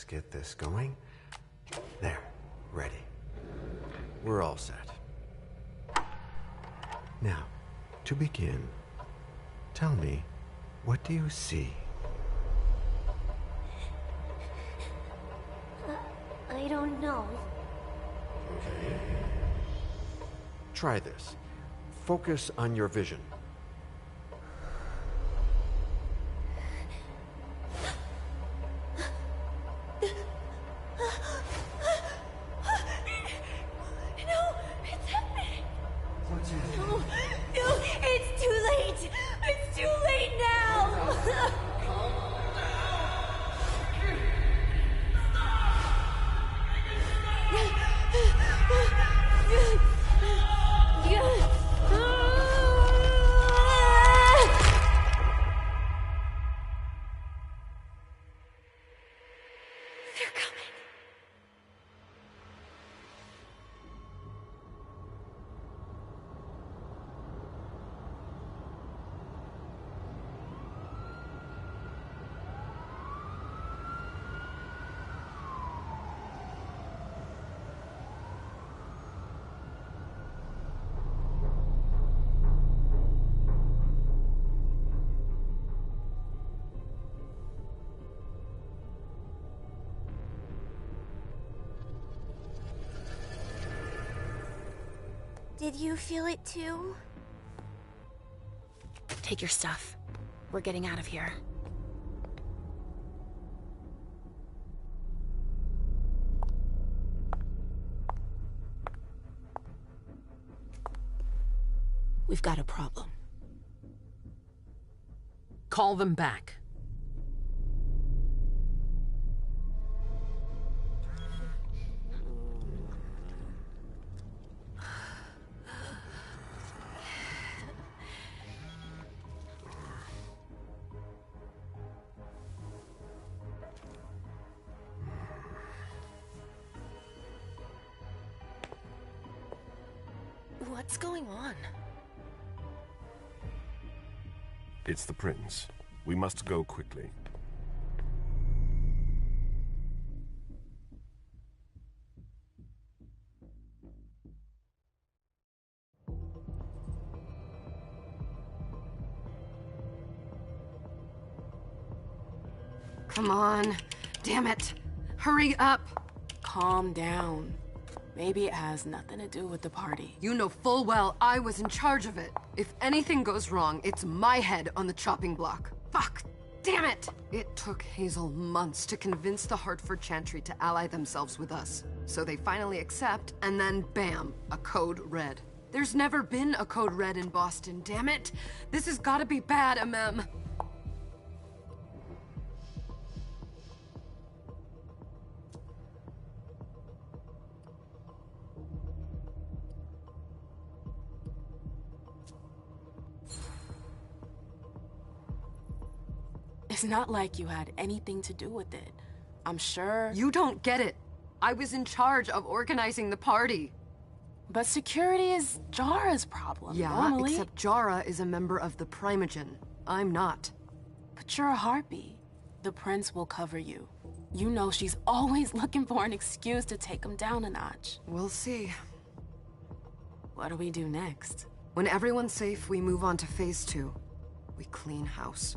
get this going. There, ready. We're all set. Now, to begin, tell me, what do you see? I don't know. Okay. Try this. Focus on your vision. Did you feel it too? Take your stuff. We're getting out of here. We've got a problem. Call them back. What's going on? It's the prince. We must go quickly. Come on. Damn it. Hurry up. Calm down. Maybe it has nothing to do with the party. You know full well I was in charge of it. If anything goes wrong, it's my head on the chopping block. Fuck! Damn it! It took Hazel months to convince the Hartford Chantry to ally themselves with us. So they finally accept, and then bam, a code red. There's never been a code red in Boston, damn it! This has gotta be bad, MM. It's not like you had anything to do with it. I'm sure... You don't get it. I was in charge of organizing the party. But security is Jara's problem, Yeah, normally. except Jara is a member of the Primogen. I'm not. But you're a harpy. The prince will cover you. You know she's always looking for an excuse to take him down a notch. We'll see. What do we do next? When everyone's safe, we move on to phase 2. We clean house.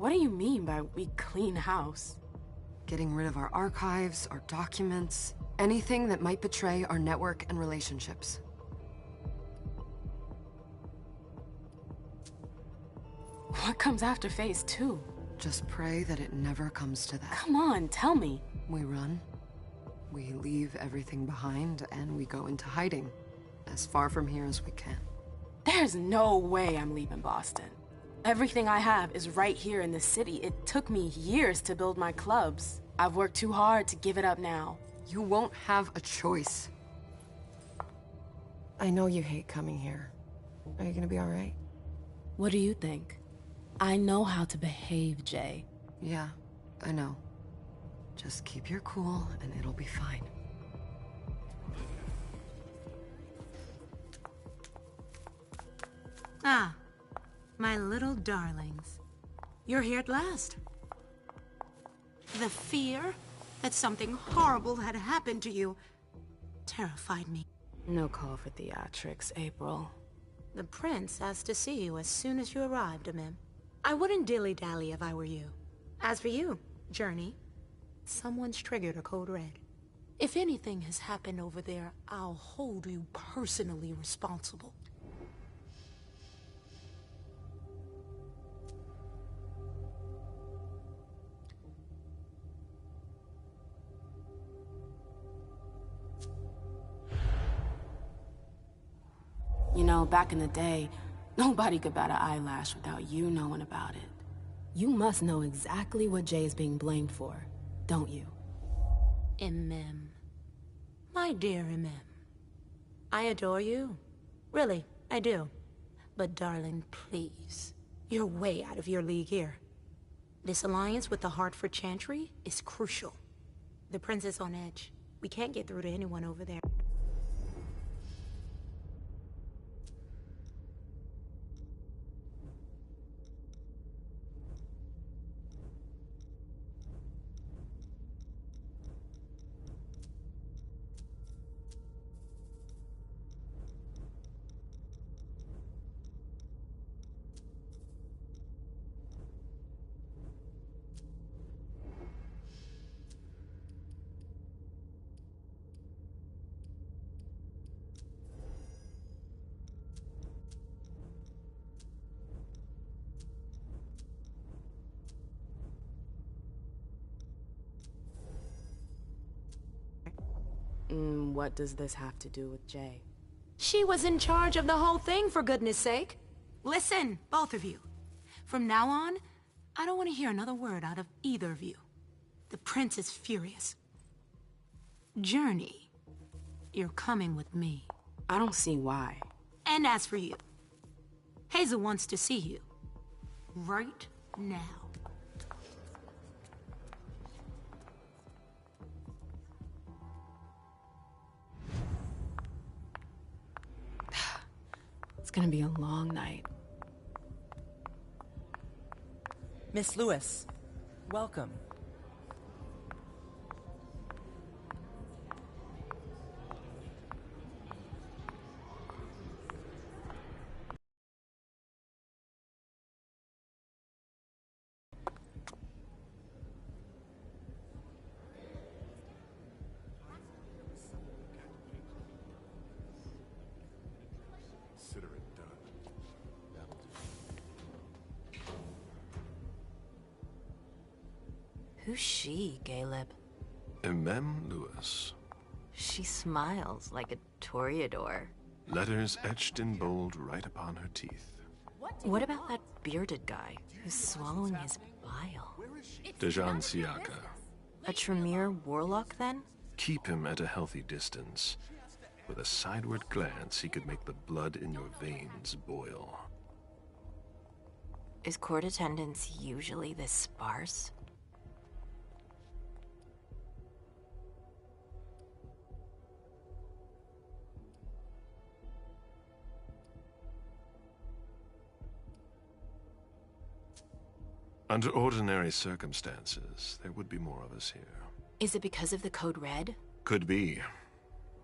What do you mean by we clean house? Getting rid of our archives, our documents, anything that might betray our network and relationships. What comes after phase 2? Just pray that it never comes to that. Come on, tell me. We run. We leave everything behind, and we go into hiding. As far from here as we can. There's no way I'm leaving Boston. Everything I have is right here in the city. It took me years to build my clubs. I've worked too hard to give it up now. You won't have a choice. I know you hate coming here. Are you gonna be all right? What do you think? I know how to behave, Jay. Yeah, I know. Just keep your cool and it'll be fine. Ah, My little darlings. You're here at last. The fear that something horrible had happened to you terrified me. No call for theatrics, April. The prince asked to see you as soon as you arrived, Amim. I wouldn't dilly-dally if I were you. As for you, Journey, someone's triggered a code red. If anything has happened over there, I'll hold you personally responsible. You know, back in the day, nobody could bat an eyelash without you knowing about it. You must know exactly what Jay is being blamed for, don't you? Imem. My dear Imem. I adore you. Really, I do. But darling, please. You're way out of your league here. This alliance with the Hartford Chantry is crucial. The prince is on edge. We can't get through to anyone over there. What does this have to do with Jay? She was in charge of the whole thing, for goodness sake. Listen, both of you. From now on, I don't want to hear another word out of either of you. The prince is furious. Journey, you're coming with me. I don't see why. And as for you, Hazel wants to see you. Right now. It's gonna be a long night. Miss Lewis, welcome. Consider it done. That'll do. Who's she, Caleb? Emem Lewis. She smiles like a toreador. Letters etched in bold right upon her teeth. What about that bearded guy who's swallowing his bile? Dejan Siaka. A Tremere warlock, then? Keep him at a healthy distance. With a sideward glance, he could make the blood in your veins boil. Is court attendance usually this sparse? Under ordinary circumstances, there would be more of us here. Is it because of the Code Red? Could be.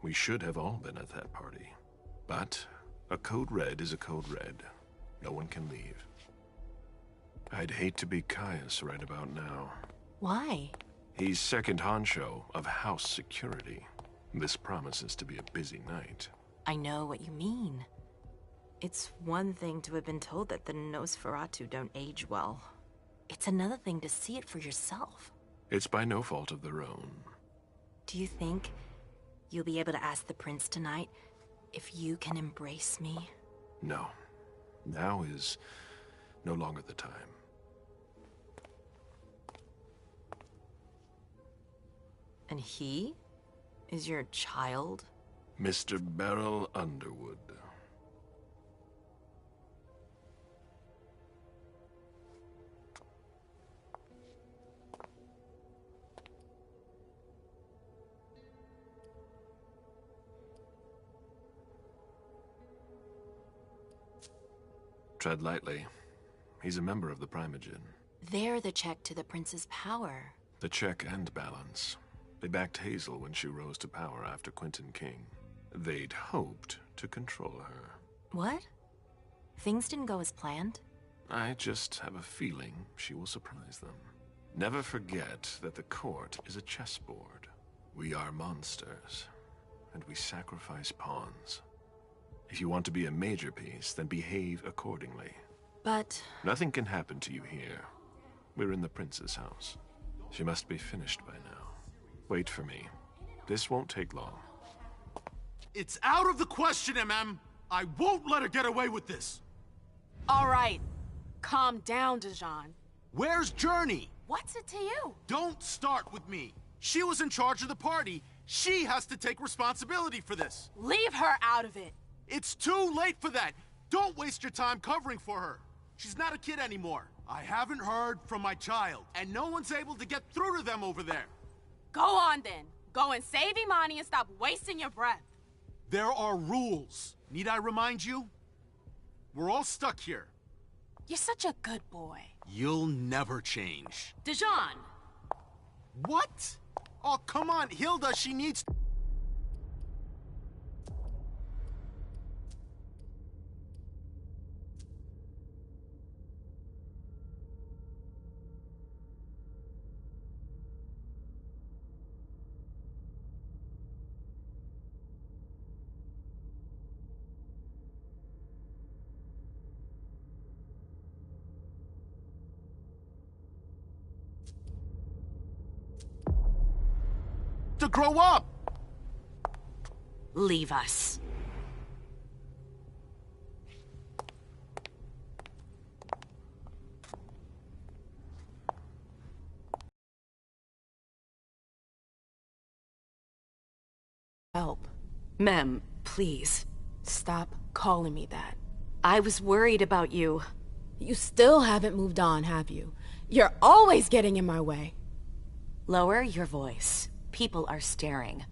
We should have all been at that party. But a Code Red is a Code Red. No one can leave. I'd hate to be Caius right about now. Why? He's second honcho of house security. This promises to be a busy night. I know what you mean. It's one thing to have been told that the Nosferatu don't age well. It's another thing to see it for yourself. It's by no fault of their own. Do you think you'll be able to ask the prince tonight if you can embrace me? No. Now is no longer the time. And he is your child? Mr. Beryl Underwood. Tread lightly. He's a member of the Primogen. They're the check to the prince's power. The check and balance. They backed Hazel when she rose to power after Quentin King. They'd hoped to control her. What? Things didn't go as planned? I just have a feeling she will surprise them. Never forget that the court is a chessboard. We are monsters, and we sacrifice pawns. If you want to be a major piece, then behave accordingly. But... Nothing can happen to you here. We're in the prince's house. She must be finished by now. Wait for me. This won't take long. It's out of the question, MM! I won't let her get away with this! All right. Calm down, Dijon. Where's Journey? What's it to you? Don't start with me. She was in charge of the party. She has to take responsibility for this. Leave her out of it. It's too late for that. Don't waste your time covering for her. She's not a kid anymore. I haven't heard from my child, and no one's able to get through to them over there. Go on then. Go and save Imani and stop wasting your breath. There are rules. Need I remind you? We're all stuck here. You're such a good boy. You'll never change. Dijon! What? Oh, come on, Hilda, she needs... to grow up! Leave us. Help. Mem, please. Stop calling me that. I was worried about you. You still haven't moved on, have you? You're always getting in my way. Lower your voice. People are staring.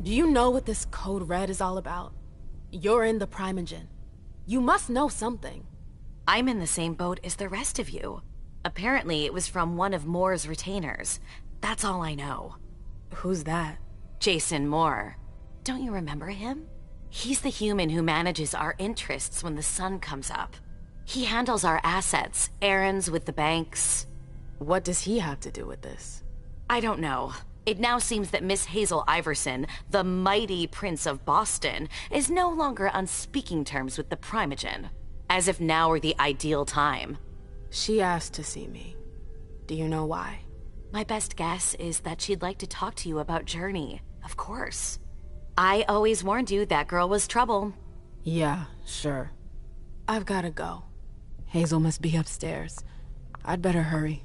Do you know what this Code Red is all about? You're in the Primogen. You must know something. I'm in the same boat as the rest of you. Apparently, it was from one of Moore's retainers. That's all I know. Who's that? Jason Moore. Don't you remember him? He's the human who manages our interests when the sun comes up. He handles our assets, errands with the banks. What does he have to do with this? I don't know. It now seems that Miss Hazel Iverson, the mighty Prince of Boston, is no longer on speaking terms with the Primogen. As if now were the ideal time. She asked to see me. Do you know why? My best guess is that she'd like to talk to you about Journey. Of course. I always warned you that girl was trouble. Yeah, sure. I've gotta go. Hazel must be upstairs. I'd better hurry.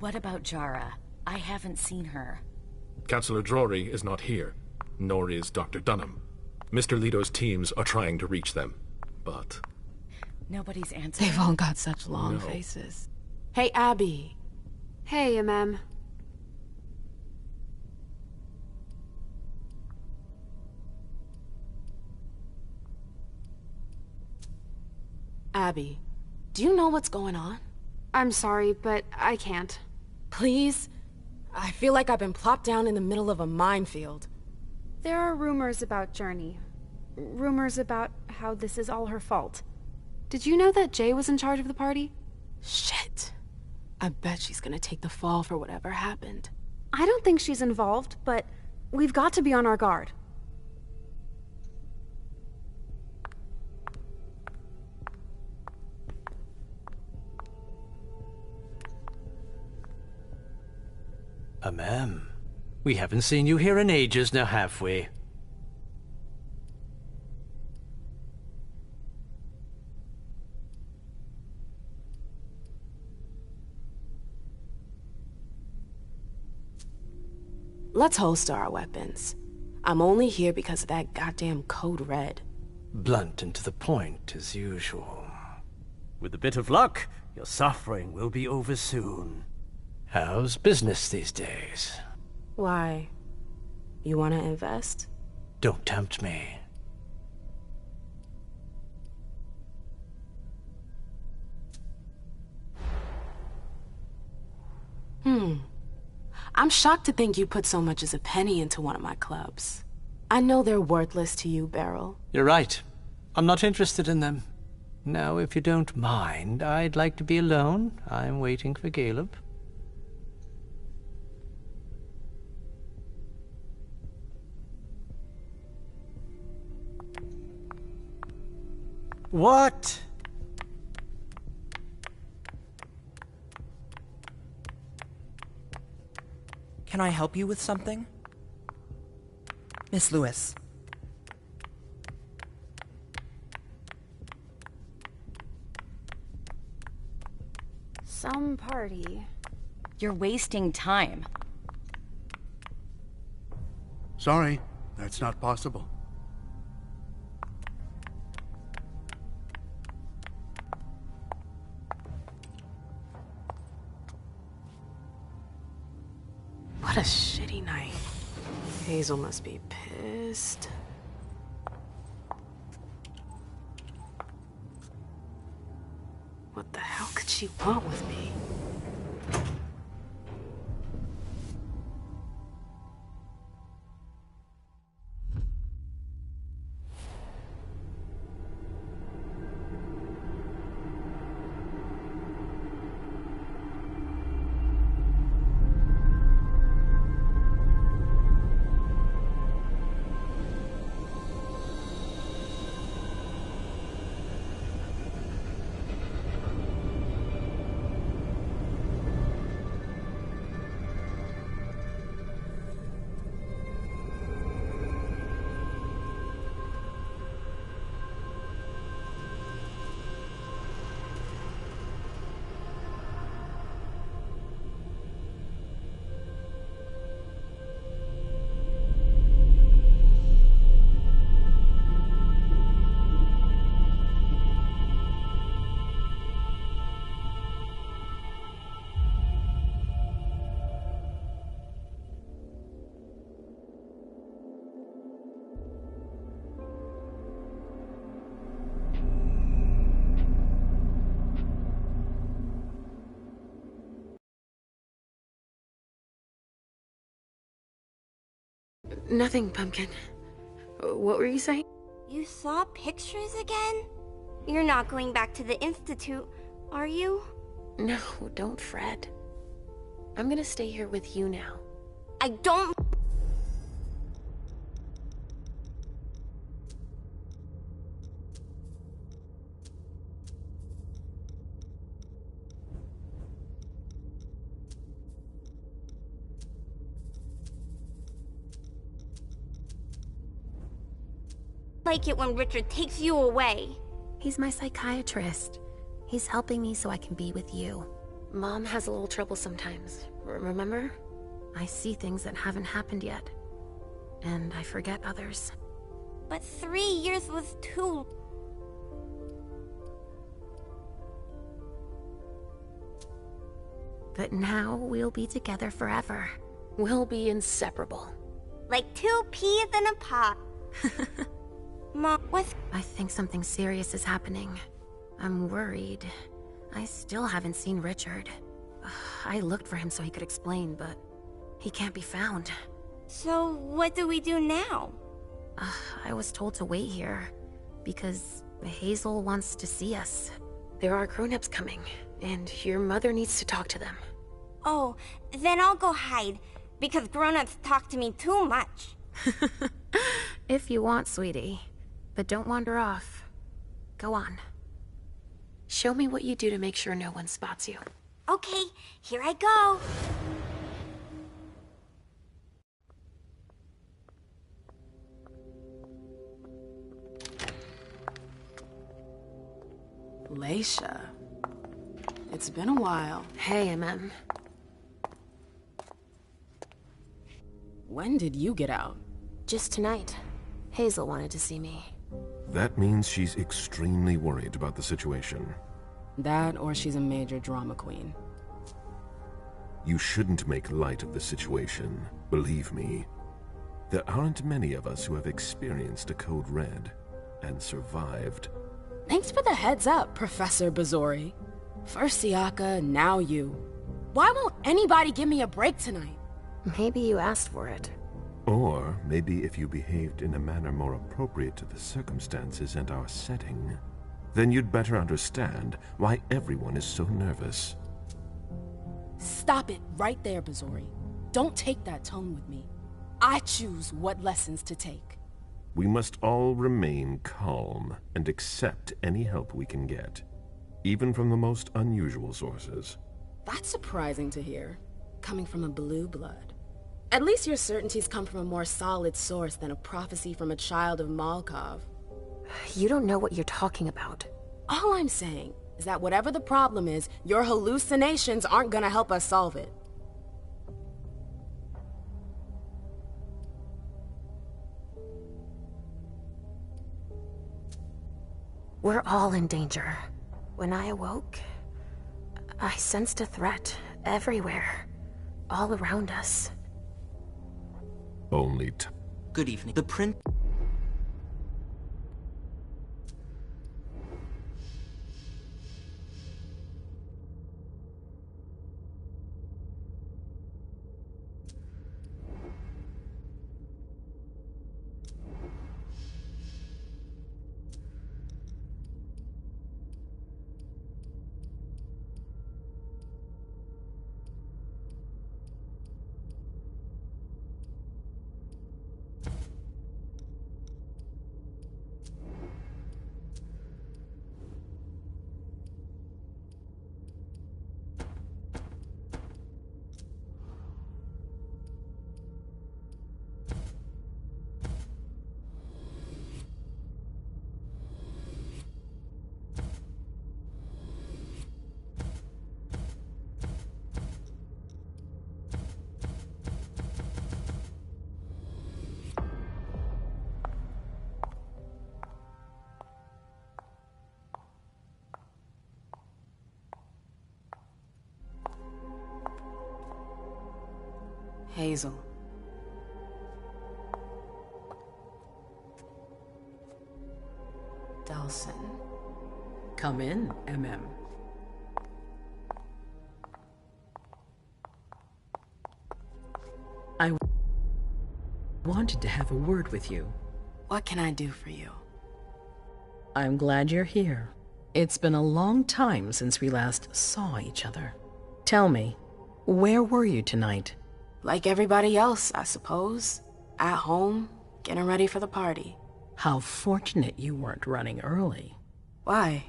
What about Jara? I haven't seen her. Councillor Drury is not here, nor is Dr. Dunham. Mr. Leto's teams are trying to reach them, but... Nobody's answering. They've all got such long faces. Hey, Abby. Hey, MM. Abby, do you know what's going on? I'm sorry, but I can't. Please? I feel like I've been plopped down in the middle of a minefield. There are rumors about Journey. Rumors about how this is all her fault. Did you know that Jay was in charge of the party? Shit. I bet she's gonna take the fall for whatever happened. I don't think she's involved, but We've got to be on our guard. Ma'am, we haven't seen you here in ages now, have we? Let's holster our weapons. I'm only here because of that goddamn Code Red. Blunt and to the point, as usual. With a bit of luck, your suffering will be over soon. How's business these days? Why? You want to invest? Don't tempt me. I'm shocked to think you put so much as a penny into one of my clubs. I know they're worthless to you, Beryl. You're right. I'm not interested in them. Now, if you don't mind, I'd like to be alone. I'm waiting for Caleb. What? Can I help you with something? Miss Lewis. Some party. You're wasting time. Sorry, that's not possible. What a shitty night. Hazel must be pissed. What the hell could she want with me? Nothing, Pumpkin. What were you saying? You saw pictures again? You're not going back to the Institute, are you? No, don't fret. I'm gonna stay here with you now. I don't... like it when Richard takes you away. He's my psychiatrist. He's helping me so I can be with you. Mom has a little trouble sometimes, remember? I see things that haven't happened yet. And I forget others. But 3 years was too... But now we'll be together forever. We'll be inseparable. like 2 peas in a pot. Mom, what's... I think something serious is happening. I'm worried. I still haven't seen Richard. I looked for him so he could explain, but he can't be found. So what do we do now? I was told to wait here, because Hazel wants to see us. There are grown-ups coming, and your mother needs to talk to them. Oh, then I'll go hide. because grown-ups talk to me too much. If you want, sweetie. But don't wander off. Go on. Show me what you do to make sure no one spots you. Okay, here I go. Leisha. It's been a while. Hey, MM. When did you get out? Just tonight. Hazel wanted to see me. That means she's extremely worried about the situation. That, or she's a major drama queen. You shouldn't make light of the situation, believe me. There aren't many of us who have experienced a Code Red and survived. Thanks for the heads up, Professor Bazori. First Siaka, now you. Why won't anybody give me a break tonight? Maybe you asked for it. Or maybe if you behaved in a manner more appropriate to the circumstances and our setting, then you'd better understand why everyone is so nervous. Stop it right there, Bazori. Don't take that tone with me. I choose what lessons to take. We must all remain calm and accept any help we can get, even from the most unusual sources. That's surprising to hear, coming from a blue blood. At least your certainties come from a more solid source than a prophecy from a child of Malkov. You don't know what you're talking about. All I'm saying is that whatever the problem is, your hallucinations aren't gonna help us solve it. We're all in danger. When I awoke, I sensed a threat everywhere, all around us. Only Good evening. The prince... Hazel. Delson. Come in, MM. I wanted to have a word with you. What can I do for you? I'm glad you're here. It's been a long time since we last saw each other. Tell me, where were you tonight? Like everybody else, I suppose. At home, getting ready for the party. How fortunate you weren't running early. Why?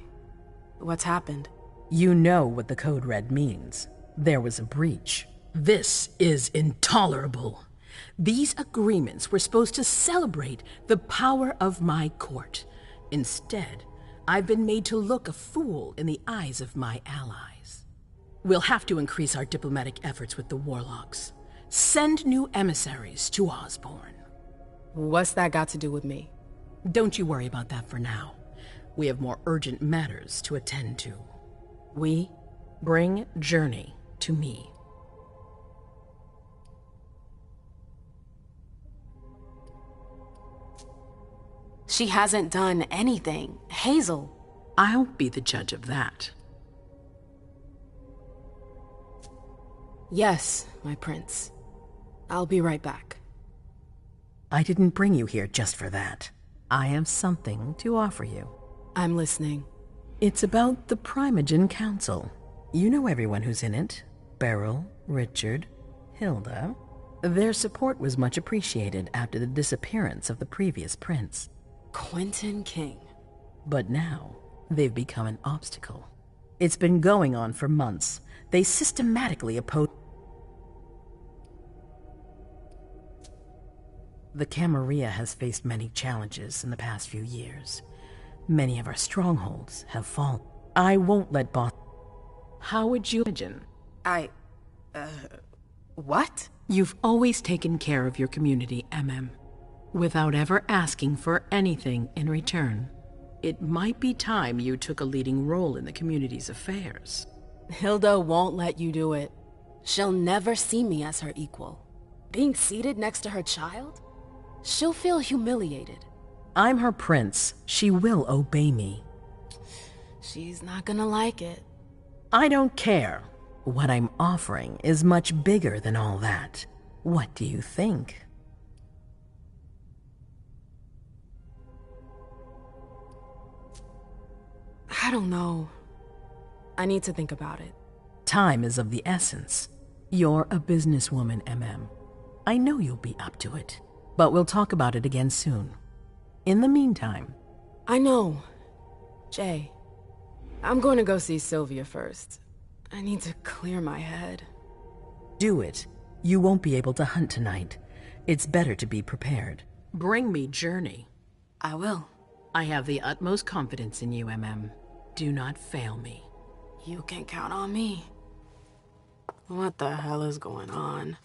What's happened? You know what the Code Red means. There was a breach. This is intolerable. These agreements were supposed to celebrate the power of my court. Instead, I've been made to look a fool in the eyes of my allies. We'll have to increase our diplomatic efforts with the Warlocks. Send new emissaries to Osborne. What's that got to do with me? Don't you worry about that for now. We have more urgent matters to attend to. We? Bring Journey to me. She hasn't done anything. Hazel. I'll be the judge of that. Yes, my prince. I'll be right back. I didn't bring you here just for that. I have something to offer you. I'm listening. It's about the Primogen Council. You know everyone who's in it. Beryl, Richard, Hilda. Their support was much appreciated after the disappearance of the previous prince. Quentin King. But now, they've become an obstacle. It's been going on for months. They systematically oppose... The Camarilla has faced many challenges in the past few years. Many of our strongholds have fallen. I won't let Boston... How would you imagine? What? You've always taken care of your community, without ever asking for anything in return. It might be time you took a leading role in the community's affairs. Hilda won't let you do it. She'll never see me as her equal. Being seated next to her child? She'll feel humiliated. I'm her prince. She will obey me. She's not gonna like it. I don't care. What I'm offering is much bigger than all that. What do you think? I don't know. I need to think about it. Time is of the essence. You're a businesswoman, I know you'll be up to it, but we'll talk about it again soon. In the meantime... I know. Jay, I'm going to go see Sylvia first. I need to clear my head. Do it. You won't be able to hunt tonight. It's better to be prepared. Bring me Journey. I will. I have the utmost confidence in you, Do not fail me. You can count on me. What the hell is going on?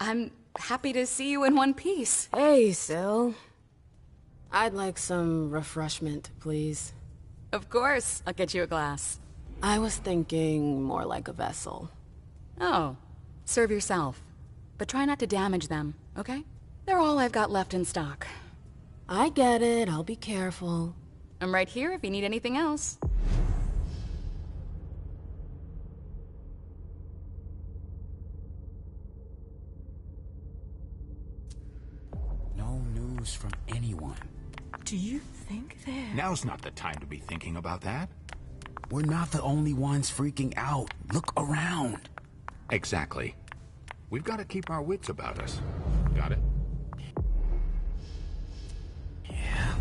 I'm happy to see you in one piece. Hey, Syl. I'd like some refreshment, please. Of course, I'll get you a glass. I was thinking more like a vessel. Oh, serve yourself. But try not to damage them, okay? They're all I've got left in stock. I get it, I'll be careful. I'm right here if you need anything else. No news from anyone. Do you think they're... Now's not the time to be thinking about that. We're not the only ones freaking out. Look around. Exactly. We've got to keep our wits about us. Got it? Yeah.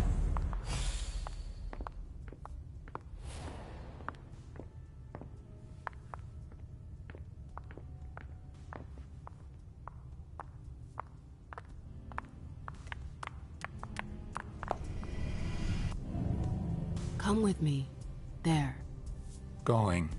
Come with me. There. Going.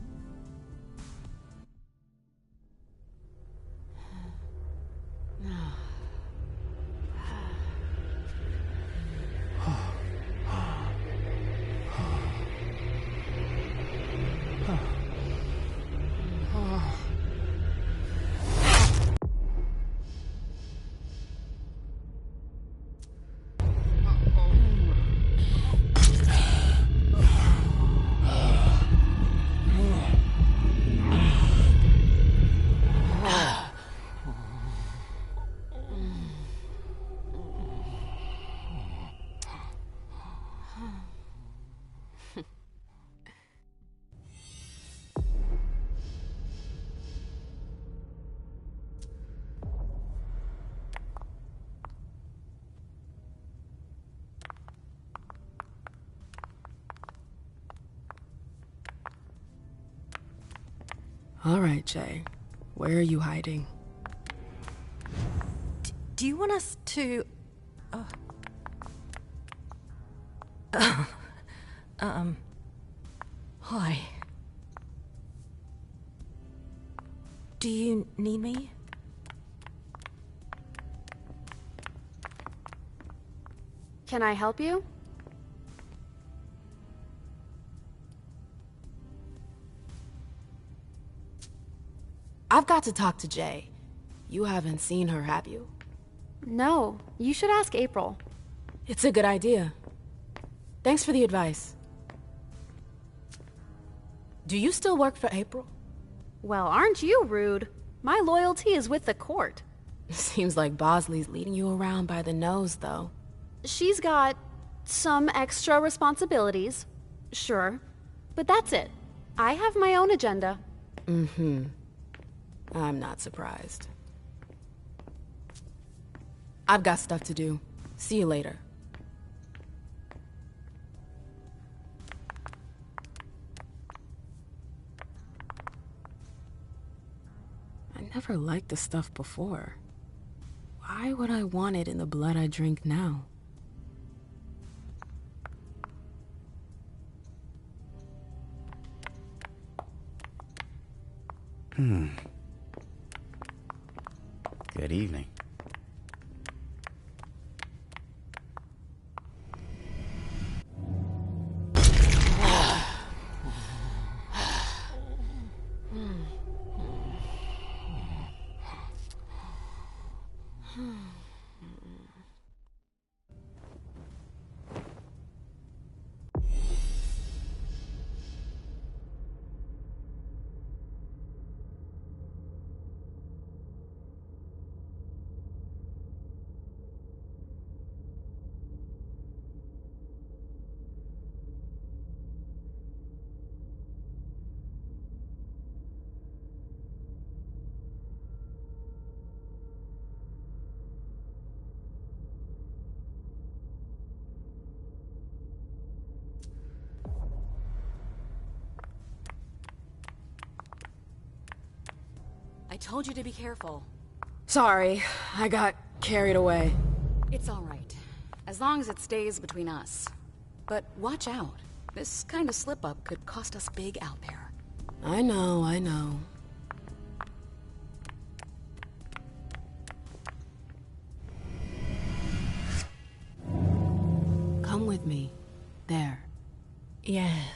All right, Jay. Where are you hiding? Do you want us to... Hi. Do you need me? Can I help you? I've got to talk to Jay. You haven't seen her, have you? No, you should ask April. It's a good idea. Thanks for the advice. Do you still work for April? Well, aren't you rude? My loyalty is with the court. Seems like Bosley's leading you around by the nose, though. She's got some extra responsibilities, sure, but that's it. I have my own agenda. Mm-hmm. I'm not surprised. I've got stuff to do. See you later. I never liked this stuff before. Why would I want it in the blood I drink now? Good evening. I told you to be careful. Sorry, I got carried away. It's all right, as long as it stays between us. But watch out. This kind of slip-up could cost us big out there. I know, I know. Come with me. There. Yes.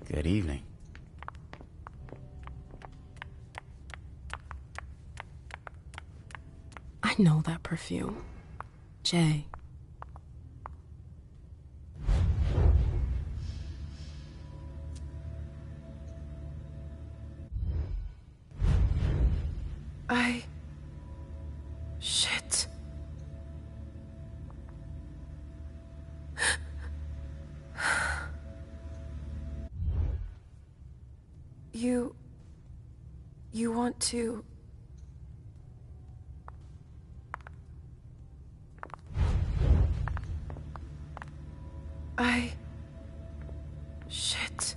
Good evening. I know that perfume. Jay. Shit. You want to... Shit.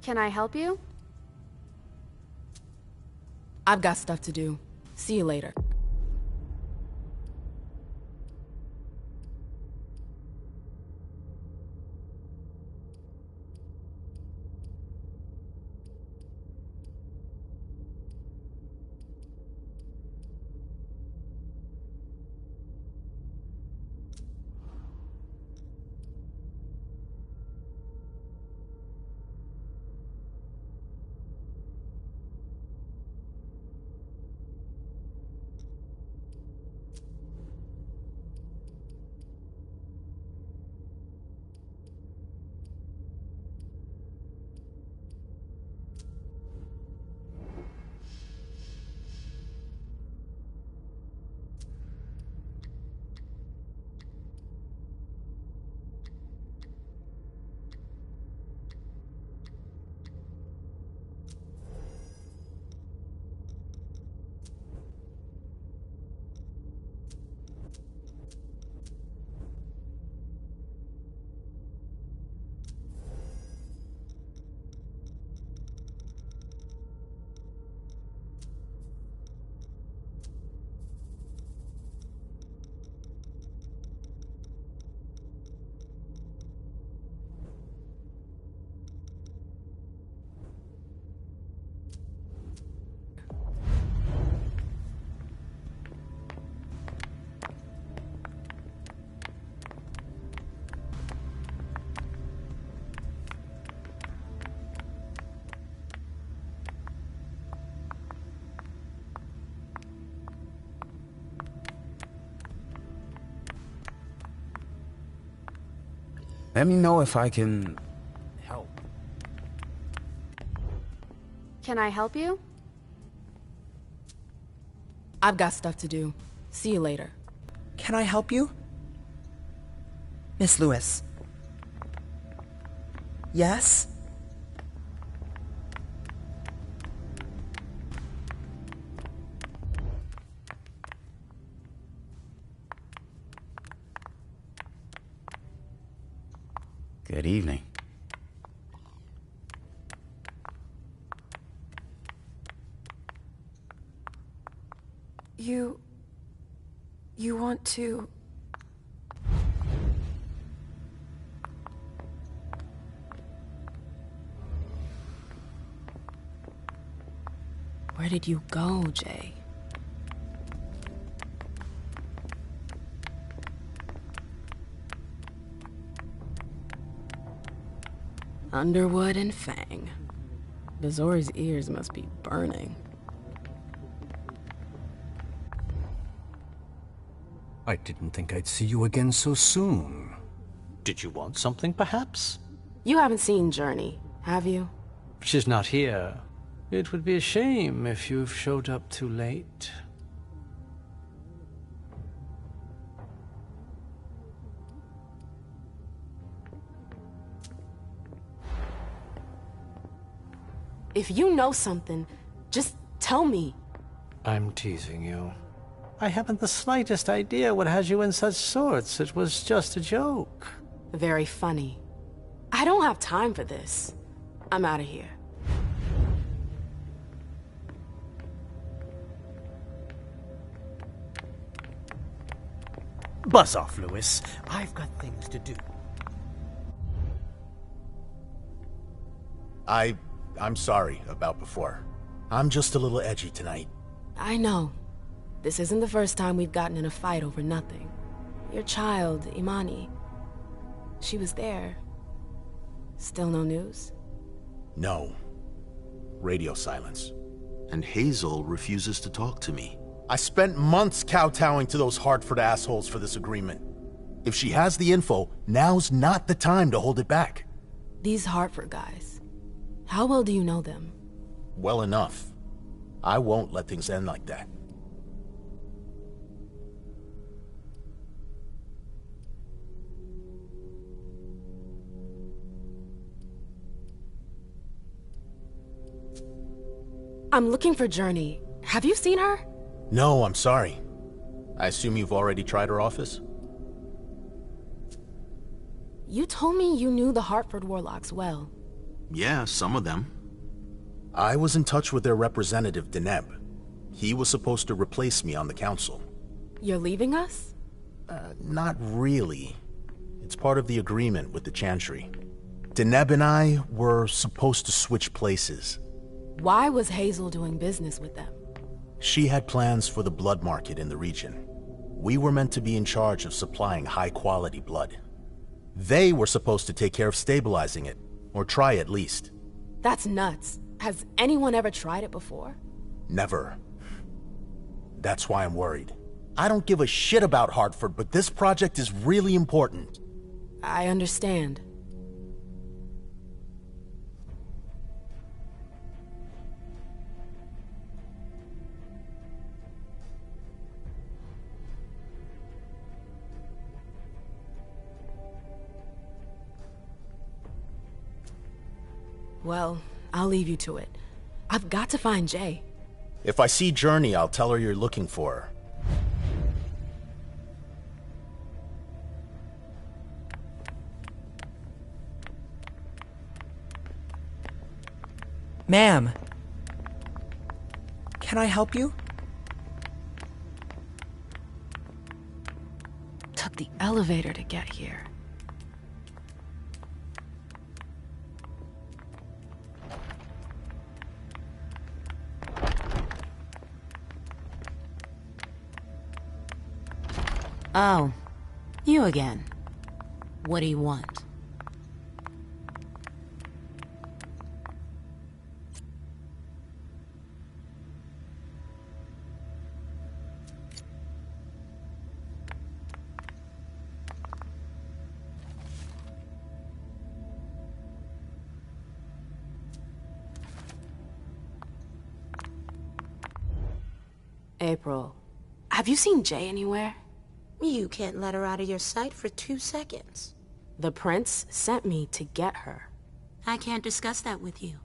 Can I help you? I've got stuff to do. See you later. Let me know if I can help. Can I help you? I've got stuff to do. See you later. Can I help you? Miss Lewis. Yes? Good evening. You want to... Where did you go, Jay? Underwood and Fang. Bazori's ears must be burning. I didn't think I'd see you again so soon. Did you want something, perhaps? You haven't seen Journey, have you? She's not here. It would be a shame if you've showed up too late. If you know something, just tell me. I'm teasing you. I haven't the slightest idea what has you in such sorts. It was just a joke. Very funny. I don't have time for this. I'm out of here. Buzz off, Lewis. I've got things to do. I'm sorry about before. I'm just a little edgy tonight. I know. This isn't the first time we've gotten in a fight over nothing. Your child, Imani. She was there. Still no news? No. Radio silence. And Hazel refuses to talk to me. I spent months kowtowing to those Hartford assholes for this agreement. If she has the info, now's not the time to hold it back. These Hartford guys. How well do you know them? Well enough. I won't let things end like that. I'm looking for Journey. Have you seen her? No, I'm sorry. I assume you've already tried her office? You told me you knew the Hartford Warlocks well. Yeah, some of them. I was in touch with their representative, Deneb. He was supposed to replace me on the council. You're leaving us? Not really. It's part of the agreement with the Chantry. Deneb and I were supposed to switch places. Why was Hazel doing business with them? She had plans for the blood market in the region. We were meant to be in charge of supplying high-quality blood. They were supposed to take care of stabilizing it, or try at least. That's nuts. Has anyone ever tried it before? Never. That's why I'm worried. I don't give a shit about Hartford, but this project is really important. I understand. Well, I'll leave you to it. I've got to find Jay. If I see Journey, I'll tell her you're looking for her. Ma'am. Can I help you? Took the elevator to get here. Oh, you again. What do you want? April, have you seen Jay anywhere? You can't let her out of your sight for 2 seconds. The prince sent me to get her. I can't discuss that with you.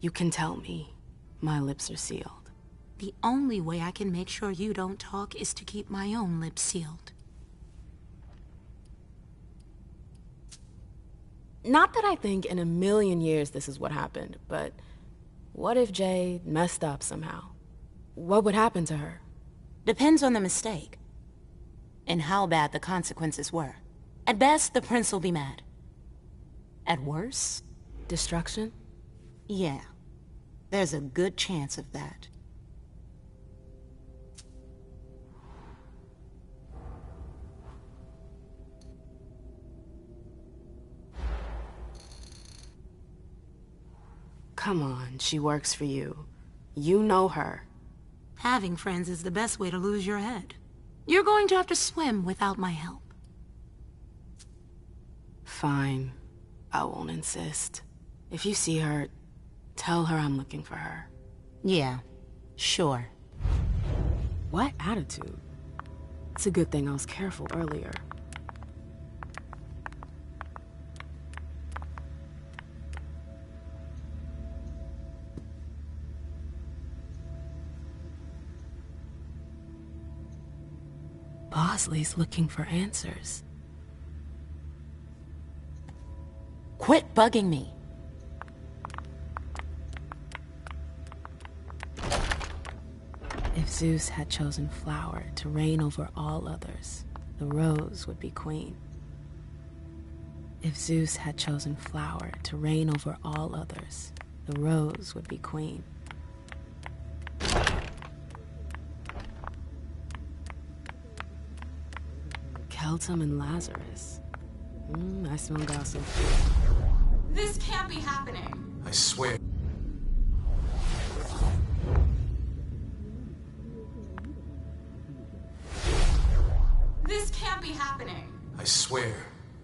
You can tell me. My lips are sealed. The only way I can make sure you don't talk is to keep my own lips sealed. Not that I think in a million years this is what happened, but what if Jay messed up somehow? What would happen to her? Depends on the mistake. And how bad the consequences were. At best, the prince will be mad. At worst... destruction? Yeah. There's a good chance of that. Come on, she works for you. You know her. Having friends is the best way to lose your head. You're going to have to swim without my help. Fine. I won't insist. If you see her, tell her I'm looking for her. Yeah, sure. What attitude? It's a good thing I was careful earlier. Bosley's looking for answers. Quit bugging me. If Zeus had chosen flower to reign over all others, the rose would be queen. If Zeus had chosen flower to reign over all others, the rose would be queen. Keltum and Lazarus. I smell gossip. This can't be happening. I swear. This can't be happening. I swear.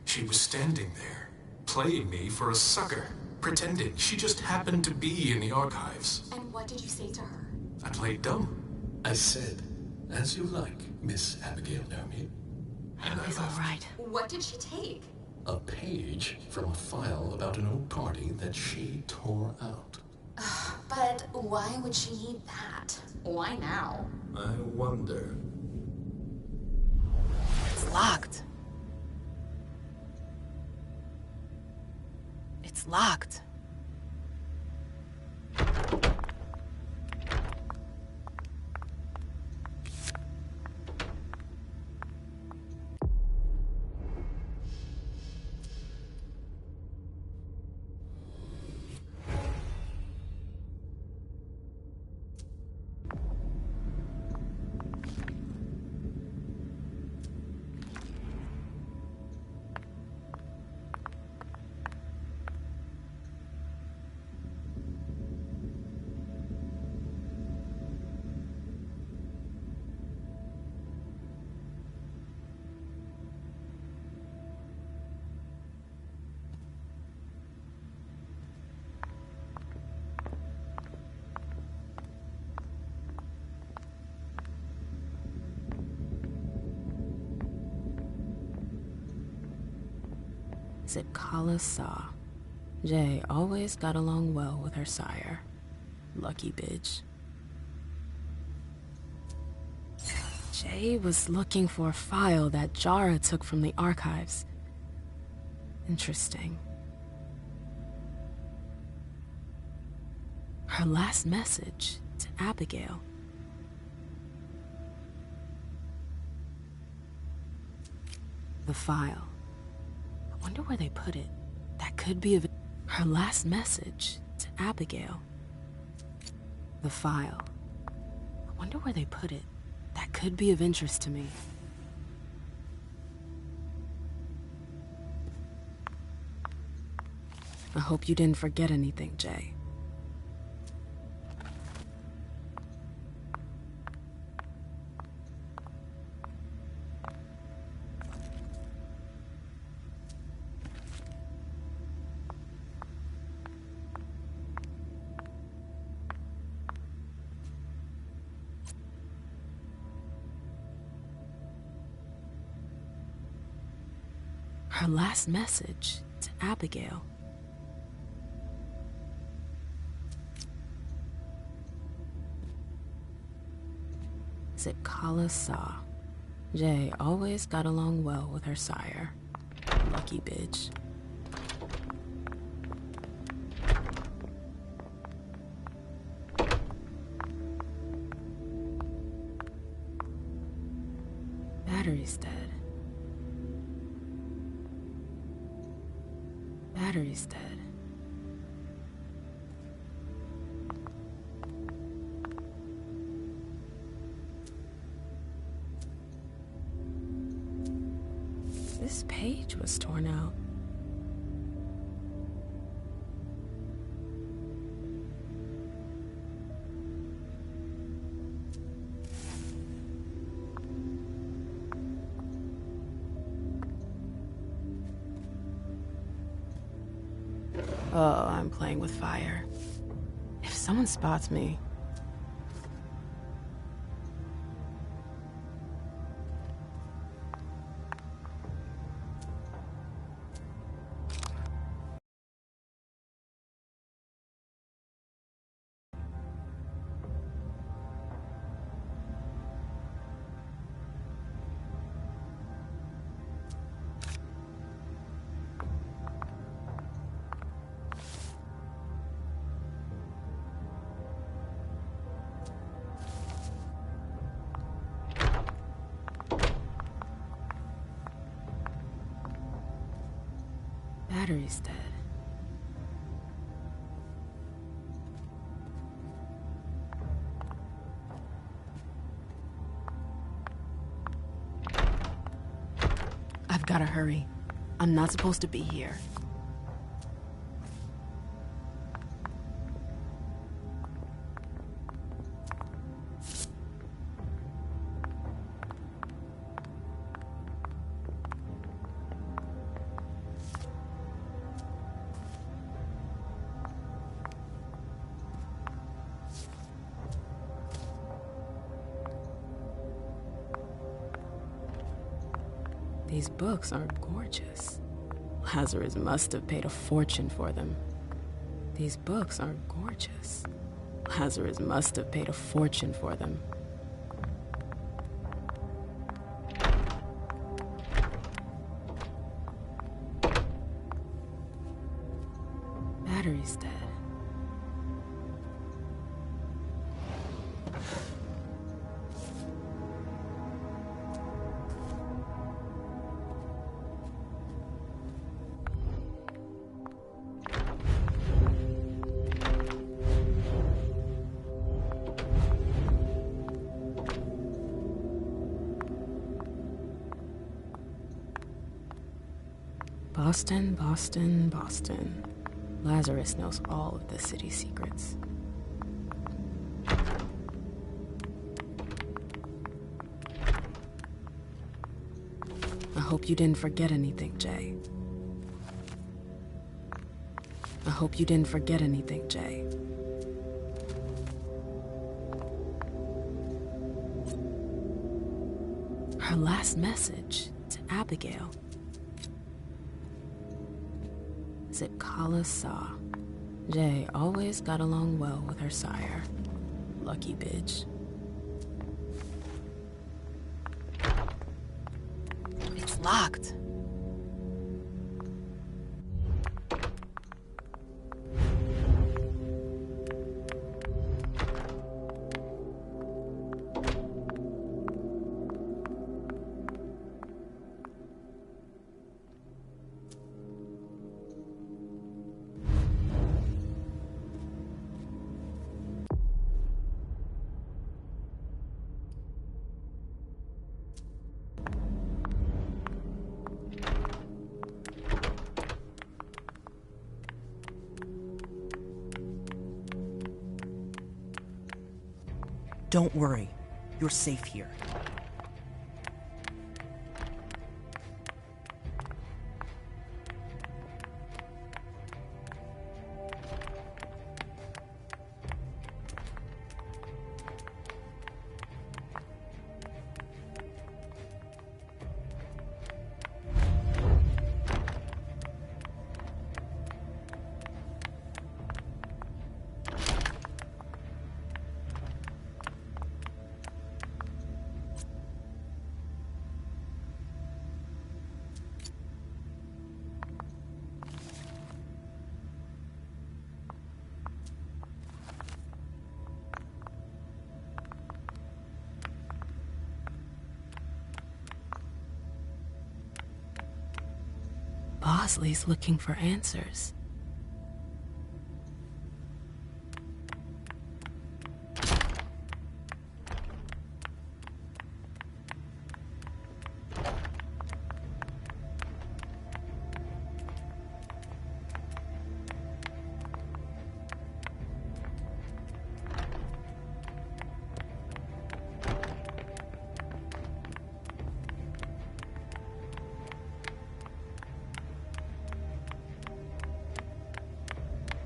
She was standing there, playing me for a sucker, pretending she just happened to be in the archives. And what did you say to her? I played dumb. I said, as you like, Miss Abigail Naomi. And I He's left. all right. What did she take? A page from a file about an old party that she tore out. But why would she need that? Why now? I wonder. It's locked. It's locked. Zitkala saw. Jay always got along well with her sire. Lucky bitch. Jay was looking for a file that Jara took from the archives. Interesting. Her last message to Abigail. The file. I wonder where they put it. That could be of her last message to Abigail. The file. I wonder where they put it. That could be of interest to me. I hope you didn't forget anything, Jay. Her last message to Abigail. Zitkala saw. Jay always got along well with her sire. Lucky bitch. Battery's dead. Battery's dead. This page was torn out. Oh, I'm playing with fire. If someone spots me... Battery's dead. I've gotta hurry. I'm not supposed to be here. These books are gorgeous. Lazarus must have paid a fortune for them. These books are gorgeous. Lazarus must have paid a fortune for them. Battery's dead. Boston, Boston, Boston. Lazarus knows all of the city's secrets. I hope you didn't forget anything, Jay. I hope you didn't forget anything, Jay. Her last message to Abigail. Zitkala saw. Jay always got along well with her sire. Lucky bitch. It's locked. Don't worry. You're safe here. Bosley's looking for answers.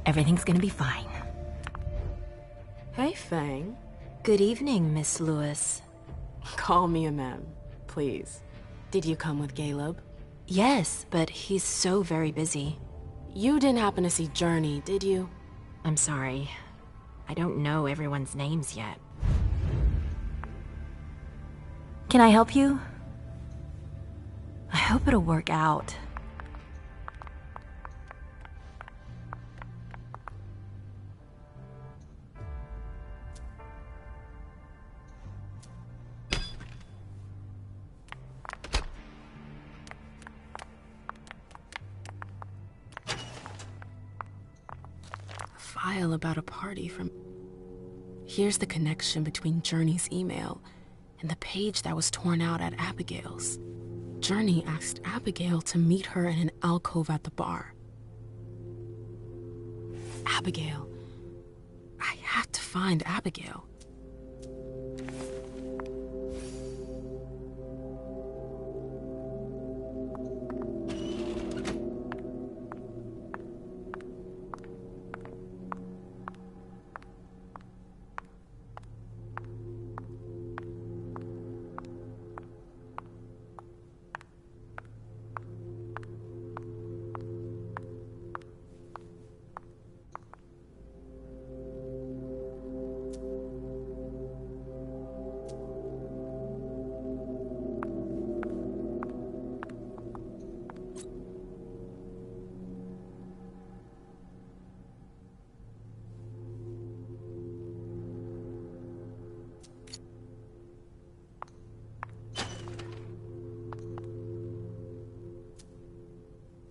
Everything's gonna be fine. Hey, Fang. Good evening, Miss Lewis. Call me a ma'am, please. Did you come with Caleb? Yes, but he's so very busy. You didn't happen to see Journey, did you? I'm sorry. I don't know everyone's names yet. Can I help you? I hope it'll work out. File about a party from... Here's the connection between Journey's email and the page that was torn out at Abigail's. Journey asked Abigail to meet her in an alcove at the bar. Abigail. I have to find Abigail.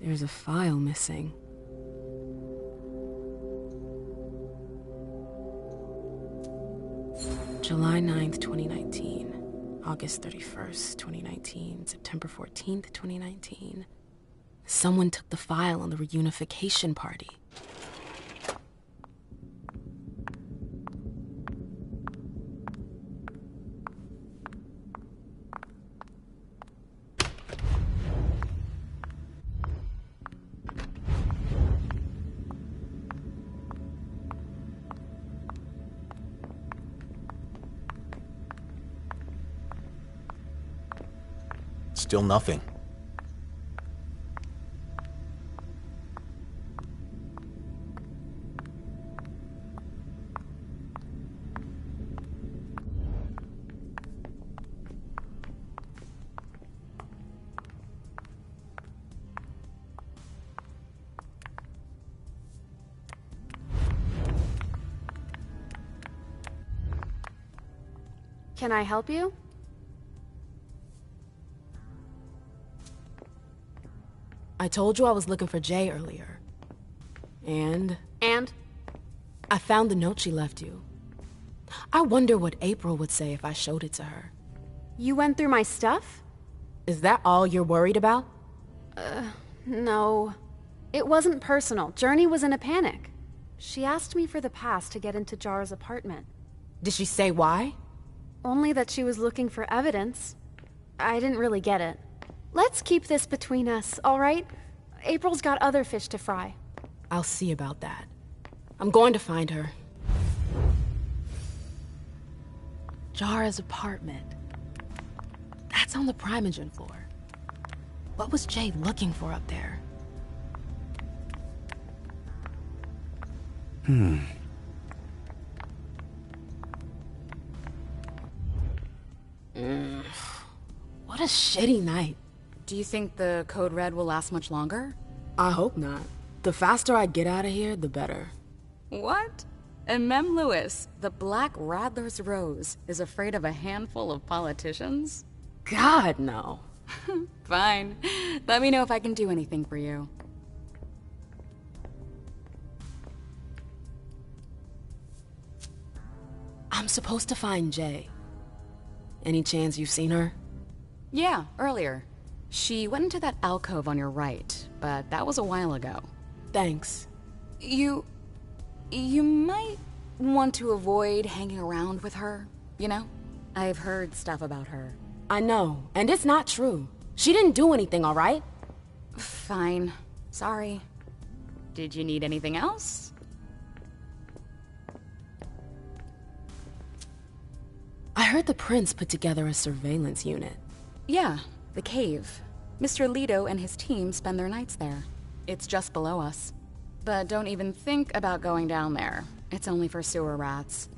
There's a file missing. July 9th, 2019. August 31st, 2019. September 14th, 2019. Someone took the file on the reunification party. Still nothing. Can I help you? I told you I was looking for Jay earlier. And? And? I found the note she left you. I wonder what April would say if I showed it to her. You went through my stuff? Is that all you're worried about? No. It wasn't personal. Journey was in a panic. She asked me for the pass to get into Jar's apartment. Did she say why? Only that she was looking for evidence. I didn't really get it. Let's keep this between us, all right? April's got other fish to fry. I'll see about that. I'm going to find her. Jara's apartment. That's on the Primogen floor. What was Jay looking for up there? What a shitty night. Do you think the Code Red will last much longer? I hope not. The faster I get out of here, the better. What? And Mem Lewis, the Black Rattler's Rose, is afraid of a handful of politicians? God, no. Fine. Let me know if I can do anything for you. I'm supposed to find Jay. Any chance you've seen her? Yeah, earlier. She went into that alcove on your right, but that was a while ago. Thanks. You might want to avoid hanging around with her, you know? I've heard stuff about her. I know, and it's not true. She didn't do anything, all right? Fine. Sorry. Did you need anything else? I heard the prince put together a surveillance unit. Yeah, the cave. Mr. Leto and his team spend their nights there. It's just below us. But don't even think about going down there. It's only for sewer rats.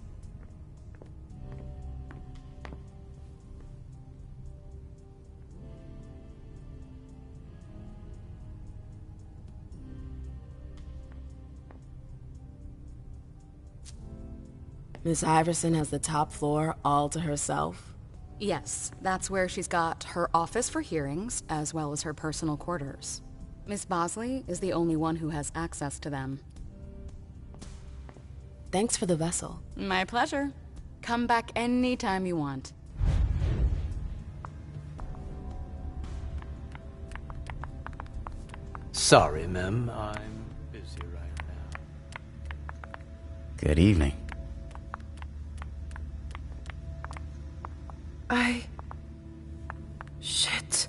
Miss Iverson has the top floor all to herself? Yes, that's where she's got her office for hearings, as well as her personal quarters. Miss Bosley is the only one who has access to them. Thanks for the vessel. My pleasure. Come back anytime you want. Sorry, Mem. I'm busy right now. Good evening. Shit.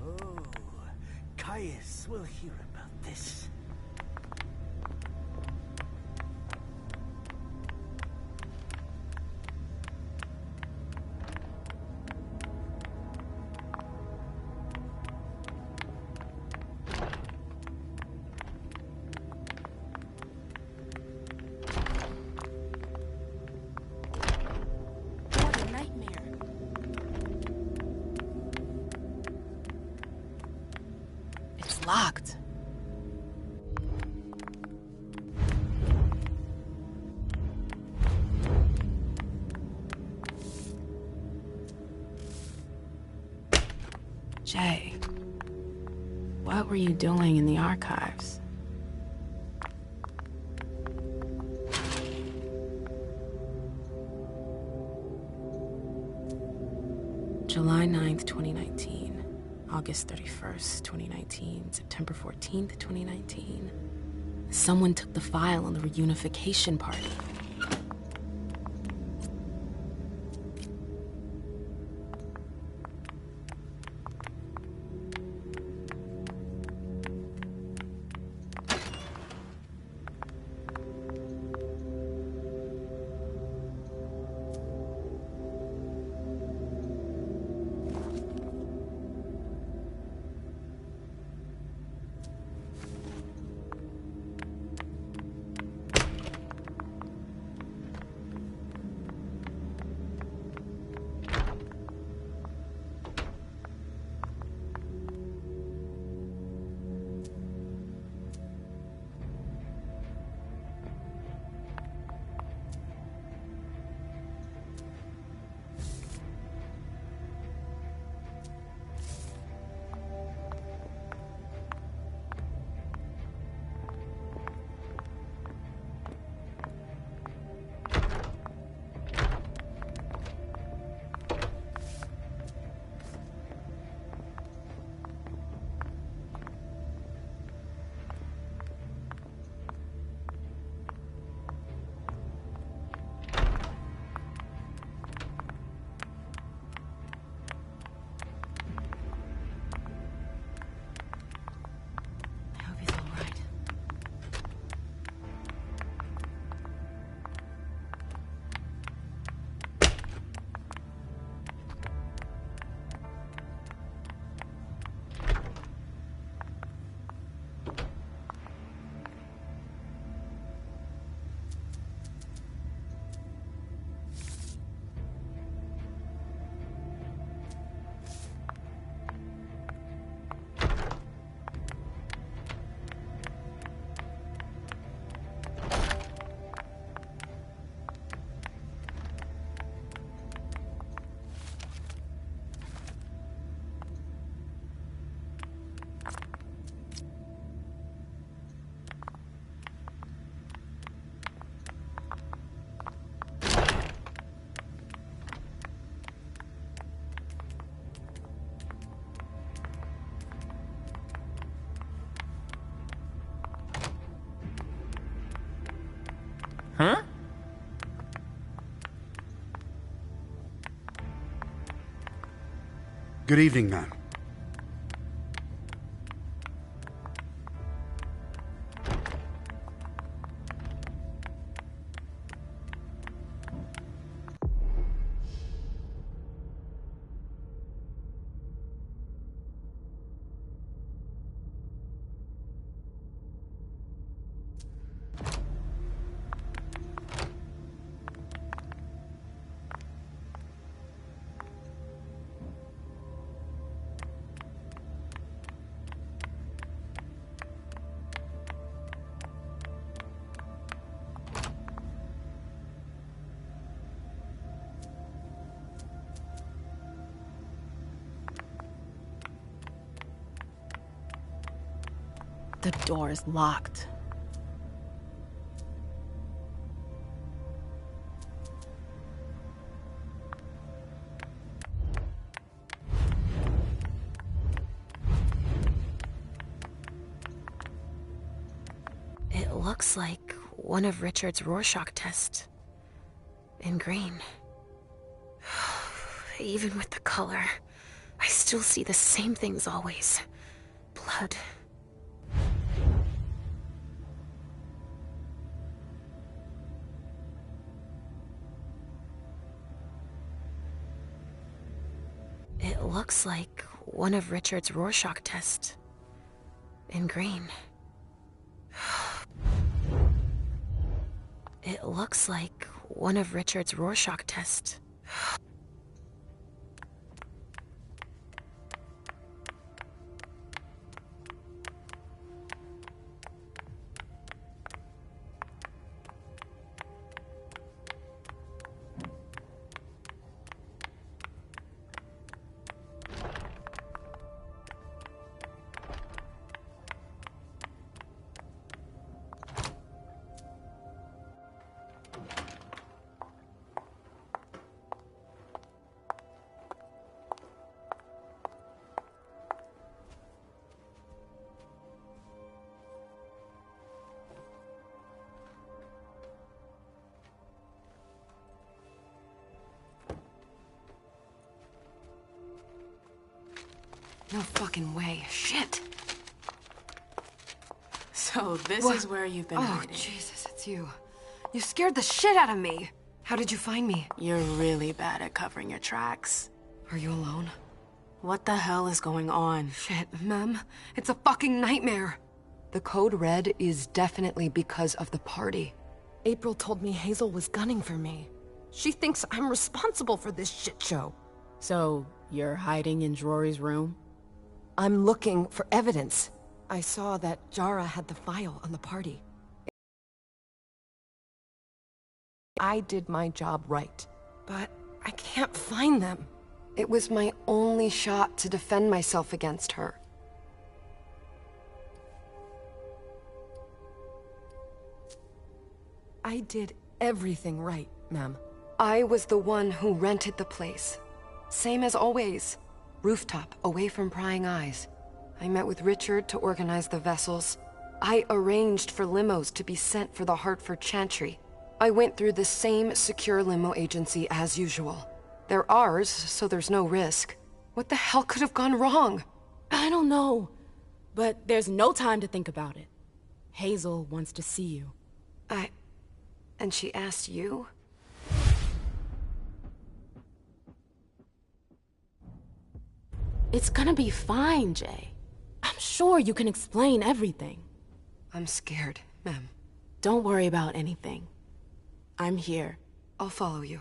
Oh, Caius will hear about this. What a nightmare. It's locked. Jay, what were you doing in the archives? July 9th, 2019. August 31st, 2019. September 14th, 2019. Someone took the file on the reunification party. Good evening, ma'am. The door is locked. It looks like one of Richard's Rorschach tests. In green. Even with the color, I still see the same things always. Blood. It looks like one of Richard's Rorschach tests. In green. It looks like one of Richard's Rorschach tests. No fucking way. Shit! So this What? is where you've been Oh, hiding. Jesus, it's you. You scared the shit out of me. How did you find me? You're really bad at covering your tracks. Are you alone? What the hell is going on? Shit, Mem. It's a fucking nightmare. The code red is definitely because of the party. April told me Hazel was gunning for me. She thinks I'm responsible for this shit show. So, you're hiding in Drury's room? I'm looking for evidence. I saw that Jara had the file on the party. I did my job right, but I can't find them. It was my only shot to defend myself against her. I did everything right, ma'am. I was the one who rented the place. Same as always. Rooftop, away from prying eyes. I met with Richard to organize the vessels. I arranged for limos to be sent for the Hartford Chantry. I went through the same secure limo agency as usual. They're ours, so there's no risk. What the hell could have gone wrong? I don't know. But there's no time to think about it. Hazel wants to see you. And she asked you? It's gonna be fine, Jay. I'm sure you can explain everything. I'm scared, ma'am. Don't worry about anything. I'm here. I'll follow you.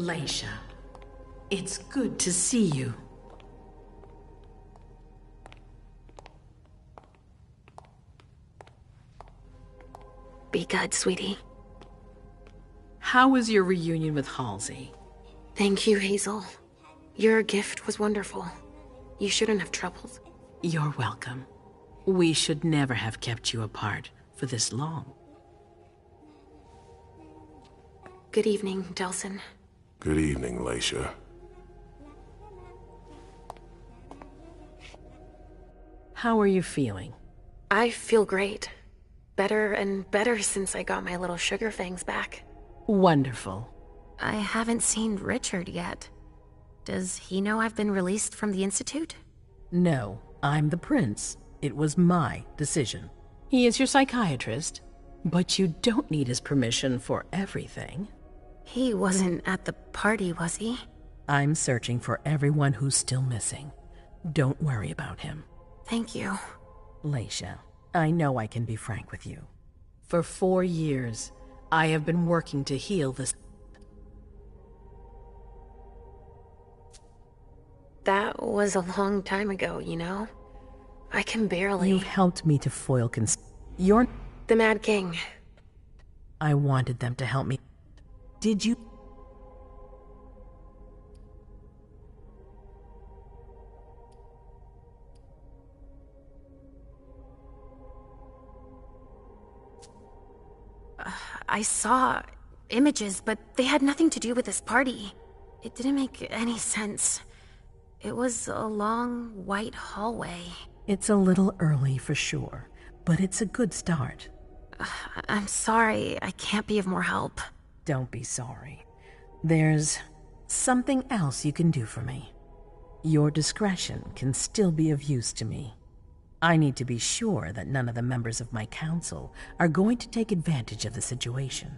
Leisha, it's good to see you. Be good, sweetie. How was your reunion with Halsey? Thank you, Hazel. Your gift was wonderful. You shouldn't have troubled. You're welcome. We should never have kept you apart for this long. Good evening, Delsin. Good evening, Leisha. How are you feeling? I feel great. Better and better since I got my little sugar fangs back. Wonderful. I haven't seen Richard yet. Does he know I've been released from the Institute? No, I'm the prince. It was my decision. He is your psychiatrist, but you don't need his permission for everything. He wasn't at the party, was he? I'm searching for everyone who's still missing. Don't worry about him. Thank you. Leisha, I know I can be frank with you. For 4 years, I have been working to heal this. That was a long time ago, you know? I can barely... You've helped me to foil You're... The Mad King. I wanted them to help me. Did you... I saw images, but they had nothing to do with this party. It didn't make any sense. It was a long, white hallway. It's a little early for sure, but it's a good start. I'm sorry, I can't be of more help. Don't be sorry. There's something else you can do for me. Your discretion can still be of use to me. I need to be sure that none of the members of my council are going to take advantage of the situation.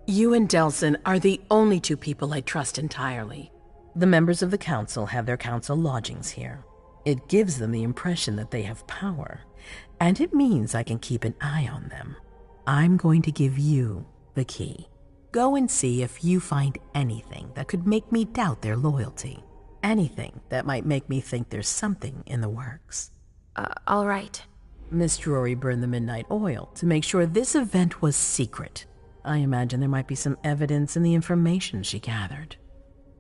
You and Delsin are the only two people I trust entirely. The members of the council have their council lodgings here. It gives them the impression that they have power, and it means I can keep an eye on them. I'm going to give you the key. Go and see if you find anything that could make me doubt their loyalty. Anything that might make me think there's something in the works. All right. Miss Drury burned the midnight oil to make sure this event was secret. I imagine there might be some evidence in the information she gathered.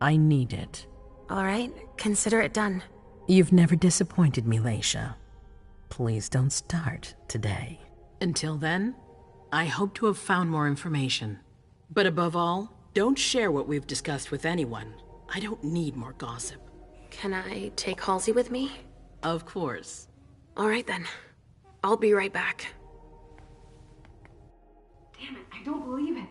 I need it. All right, consider it done. You've never disappointed me, Leisha. Please don't start today. Until then, I hope to have found more information. But above all, don't share what we've discussed with anyone. I don't need more gossip. Can I take Halsey with me? Of course. All right then. I'll be right back. Damn it, I don't believe it.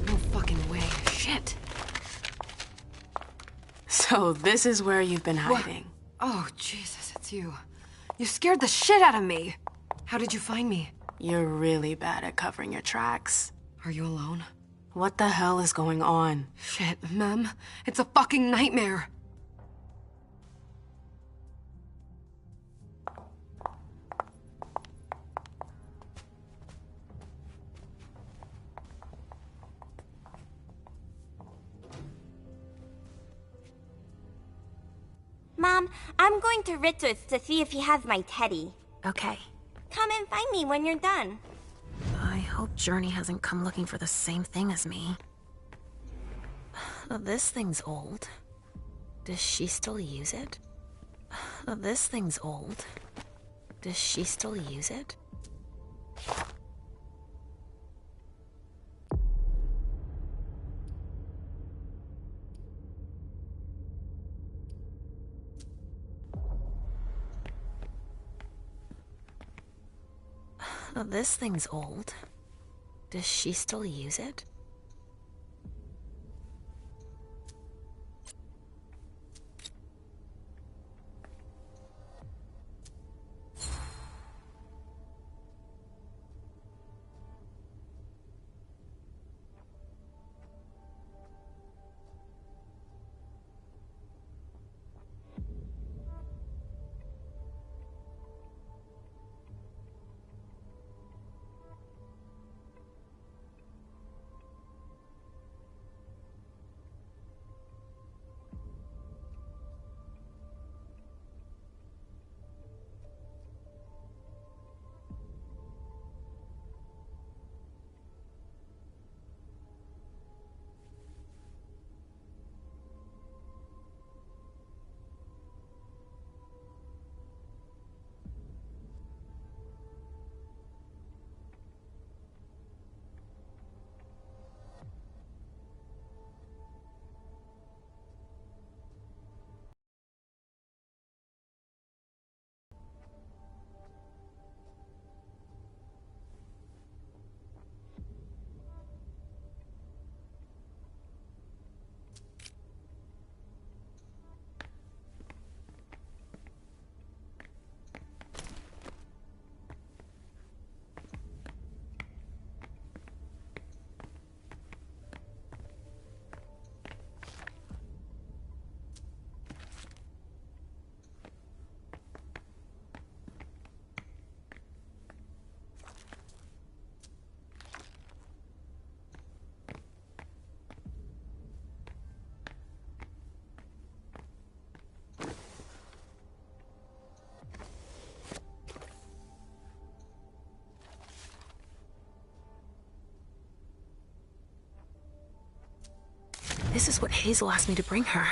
No fucking way. Shit. So this is where you've been hiding. Oh, Jesus, it's you. You scared the shit out of me. How did you find me? You're really bad at covering your tracks. Are you alone? What the hell is going on? Shit, Mem. It's a fucking nightmare. Mom, I'm going to Richard's to see if he has my teddy. Okay. Come and find me when you're done. I hope Journey hasn't come looking for the same thing as me. This thing's old. Does she still use it? This thing's old. Does she still use it? This thing's old. Does she still use it? This is what Hazel asked me to bring her.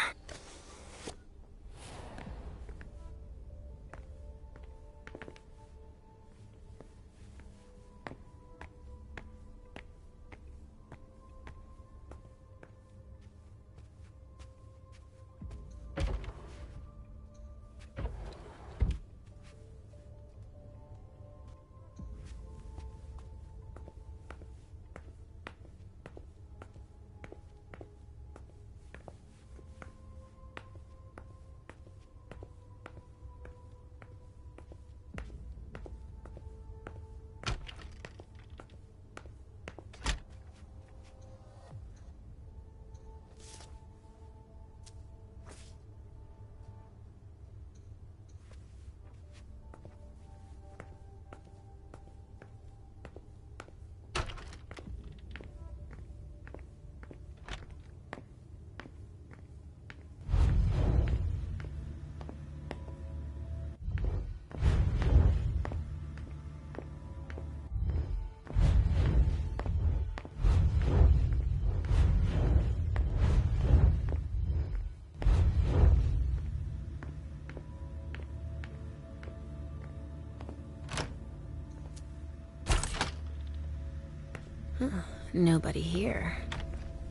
Nobody here.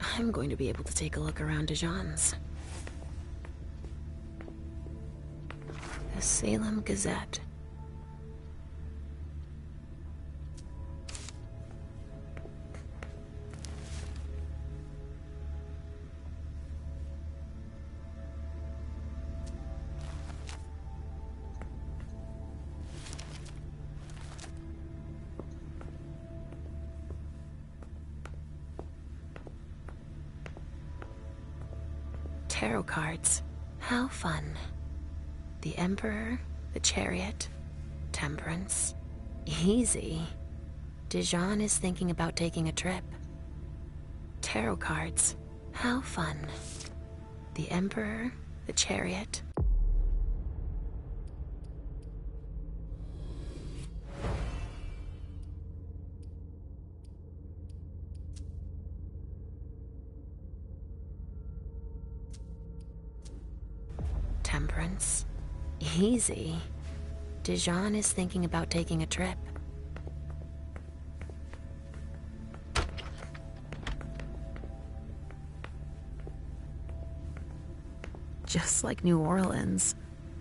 I'm going to be able to take a look around Dijon's. The Salem Gazette. Tarot cards. How fun. The Emperor, the Chariot, Temperance. Easy. Dijon is thinking about taking a trip. Tarot cards. How fun. The Emperor, the Chariot. Temperance. Easy. Dijon is thinking about taking a trip. Just like New Orleans.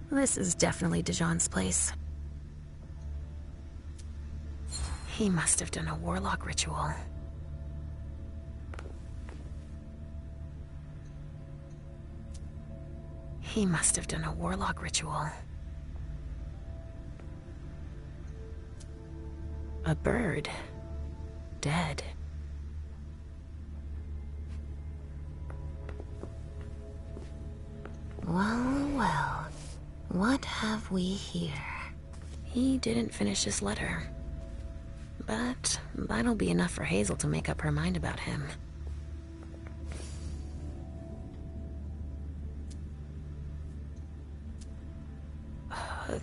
This is definitely Dijon's place. He must have done a warlock ritual. He must have done a warlock ritual. A bird. Dead. Well, well. What have we here? He didn't finish his letter. But that'll be enough for Hazel to make up her mind about him.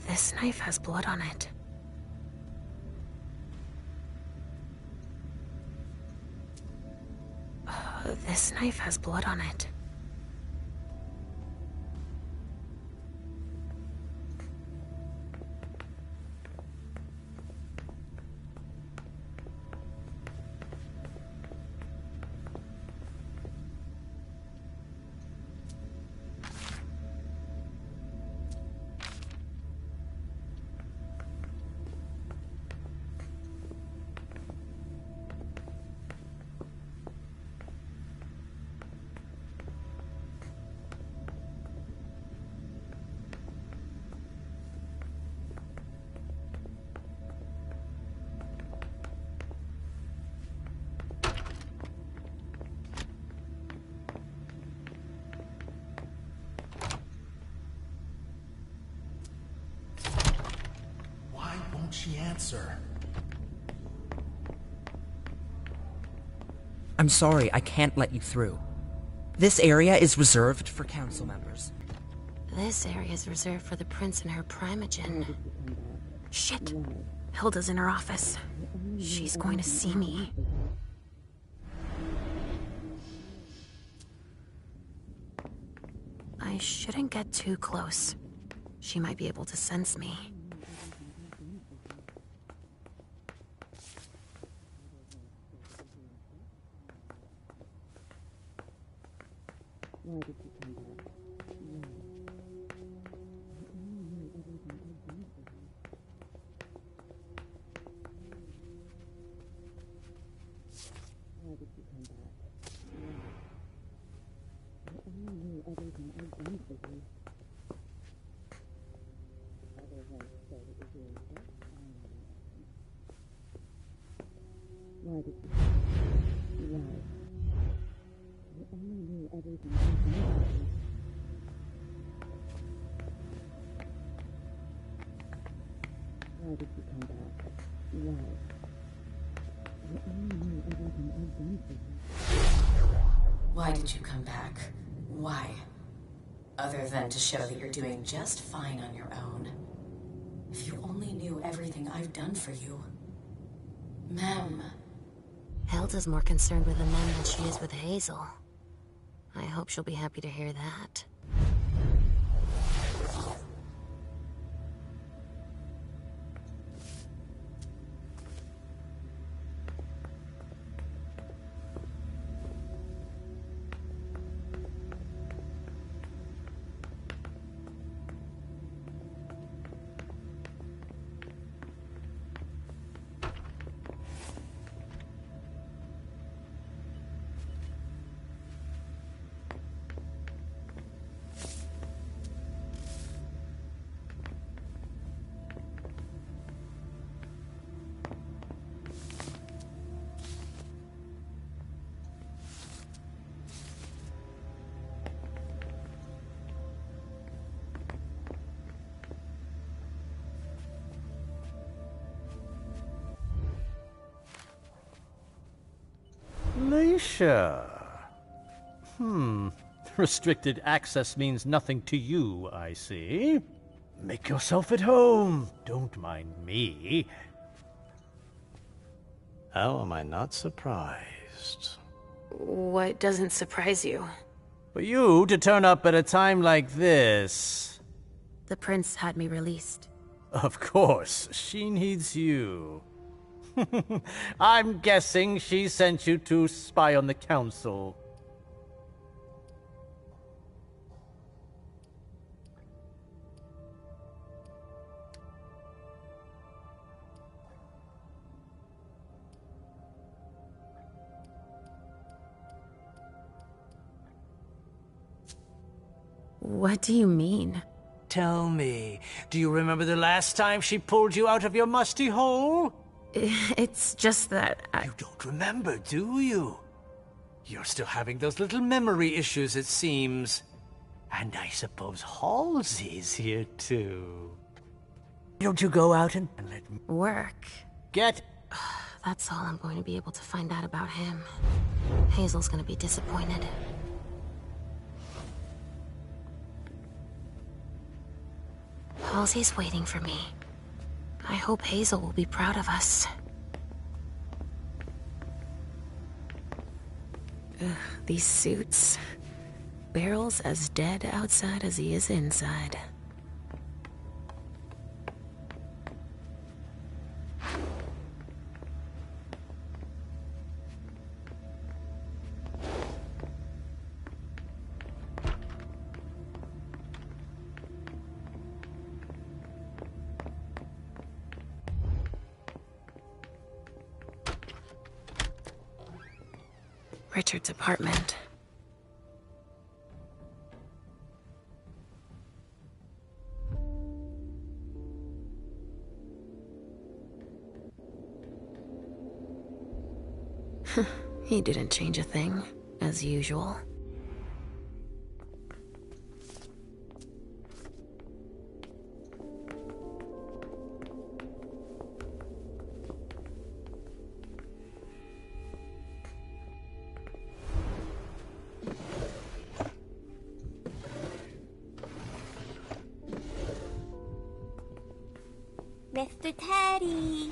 This knife has blood on it. This knife has blood on it. She answer. I'm sorry, I can't let you through. This area is reserved for council members. This area is reserved for the prince and her primogen. Shit. Hilda's in her office. She's going to see me. I shouldn't get too close. She might be able to sense me. Why did you come back? Why? Other than to show that you're doing just fine on your own. If you only knew everything I've done for you. Mem. Hilda's more concerned with the men than she is with Hazel. I hope she'll be happy to hear that. Leisha. Restricted access means nothing to you, I see. Make yourself at home. Don't mind me. How am I not surprised? What doesn't surprise you? For you to turn up at a time like this. The prince had me released. Of course, she needs you. I'm guessing she sent you to spy on the council. What do you mean? Tell me, do you remember the last time she pulled you out of your musty hole? It's just that You don't remember, do you? You're still having those little memory issues, it seems. And I suppose Halsey's here, too. Don't you go out and let me... Work? Get... That's all I'm going to be able to find out about him. Hazel's gonna be disappointed. Halsey's waiting for me. I hope Hazel will be proud of us. These suits. Barrel's as dead outside as he is inside. Richard's apartment. He didn't change a thing, as usual. Mr. Teddy.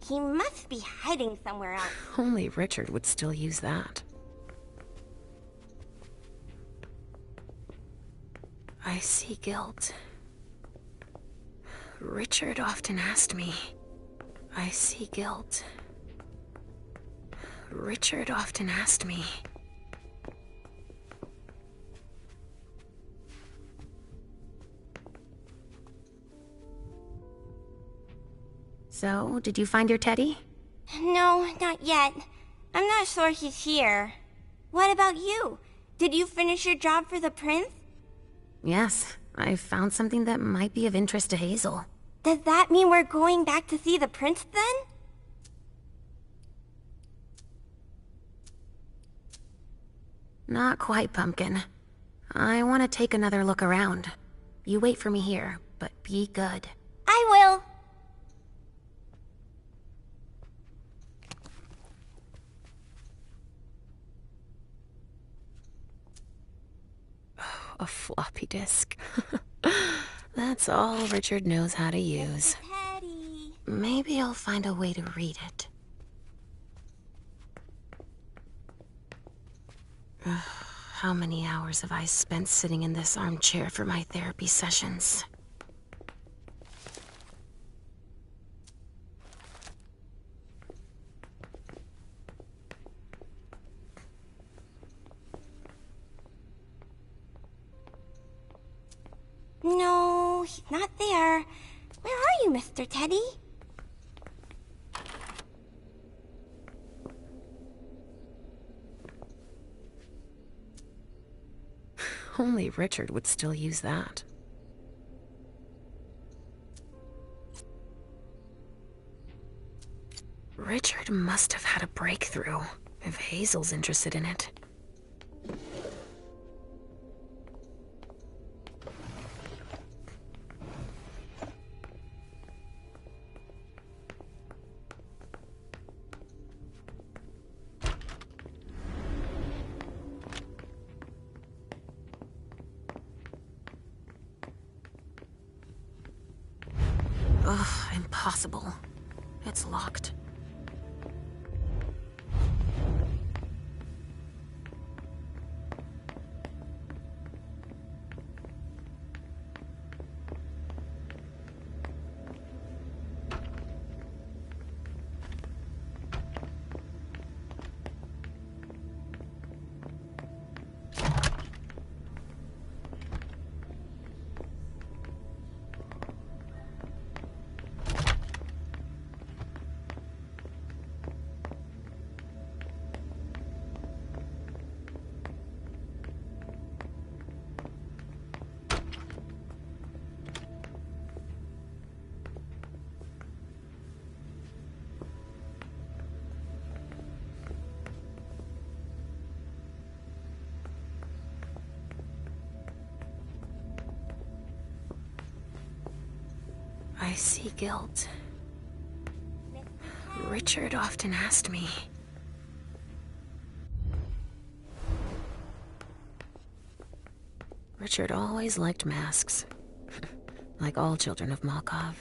He must be hiding somewhere else. Only Richard would still use that. I see guilt. Richard often asked me. I see guilt. Richard often asked me. So, did you find your teddy? No, not yet. I'm not sure he's here. What about you? Did you finish your job for the prince? Yes, I found something that might be of interest to Hazel. Does that mean we're going back to see the prince then? Not quite, Pumpkin. I want to take another look around. You wait for me here, but be good. I will. A floppy disk. That's all Richard knows how to use. Maybe I'll find a way to read it. How many hours have I spent sitting in this armchair for my therapy sessions? No, he's not there. Where are you, Mr. Teddy? Only Richard would still use that. Richard must have had a breakthrough, if Hazel's interested in it. Ugh, impossible. It's locked. I see guilt. Richard often asked me. Richard always liked masks. Like all children of Malkov.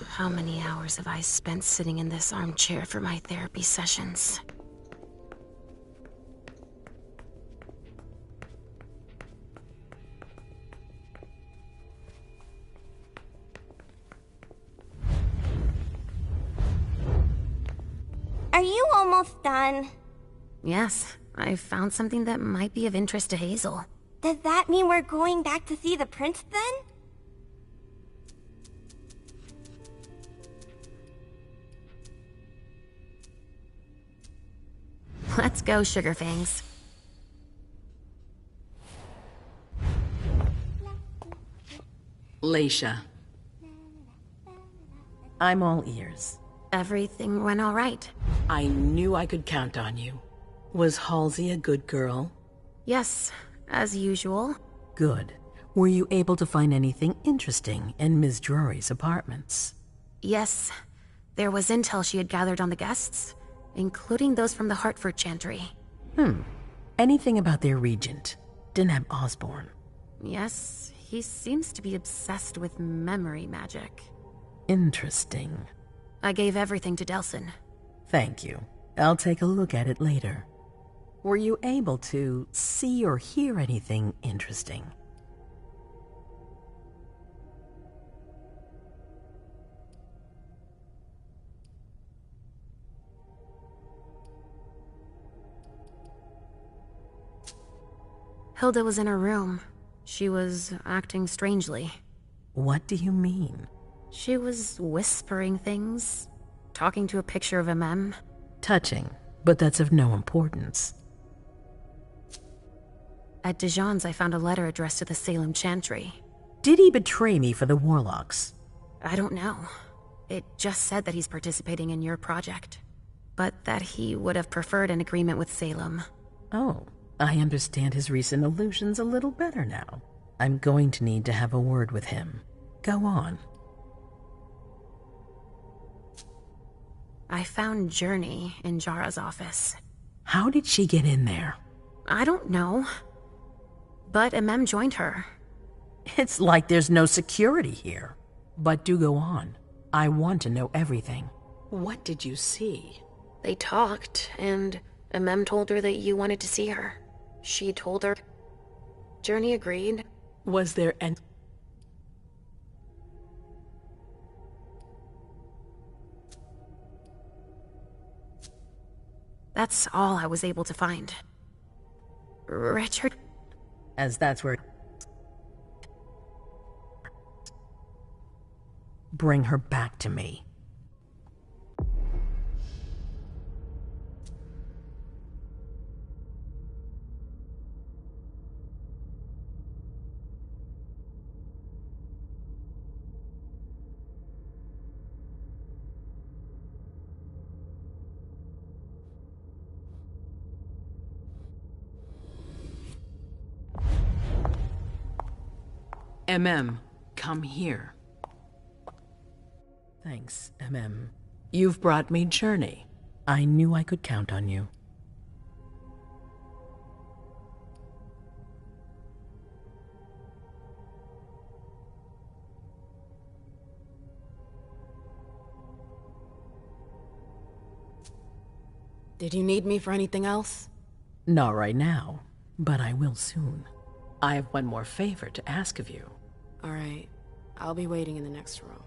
How many hours have I spent sitting in this armchair for my therapy sessions? Are you almost done? Yes, I found something that might be of interest to Hazel. Does that mean we're going back to see the prince then? Let's go, Sugarfangs. Leisha. I'm all ears. Everything went all right. I knew I could count on you. Was Halsey a good girl? Yes, as usual. Good. Were you able to find anything interesting in Ms. Drury's apartments? Yes. There was intel she had gathered on the guests, including those from the Hartford Chantry. Anything about their regent, Deneb Osborne? Yes, he seems to be obsessed with memory magic. Interesting. I gave everything to Delsin. Thank you. I'll take a look at it later. Were you able to see or hear anything interesting? Hilda was in her room. She was acting strangely. What do you mean? She was whispering things, talking to a picture of MM. Touching, but that's of no importance. At Dijon's, I found a letter addressed to the Salem Chantry. Did he betray me for the Warlocks? I don't know. It just said that he's participating in your project, but that he would have preferred an agreement with Salem. Oh, I understand his recent illusions a little better now. I'm going to need to have a word with him. Go on. I found Journey in Jara's office. How did she get in there? I don't know. But MM joined her. It's like there's no security here. But do go on. I want to know everything. What did you see? They talked, and MM told her that you wanted to see her. She told her. Journey agreed. Was there an... That's all I was able to find. Richard... As that's where... Bring her back to me. MM, come here. Thanks, MM. You've brought me Journey. I knew I could count on you. Did you need me for anything else? Not right now, but I will soon. I have one more favor to ask of you. All right. I'll be waiting in the next room.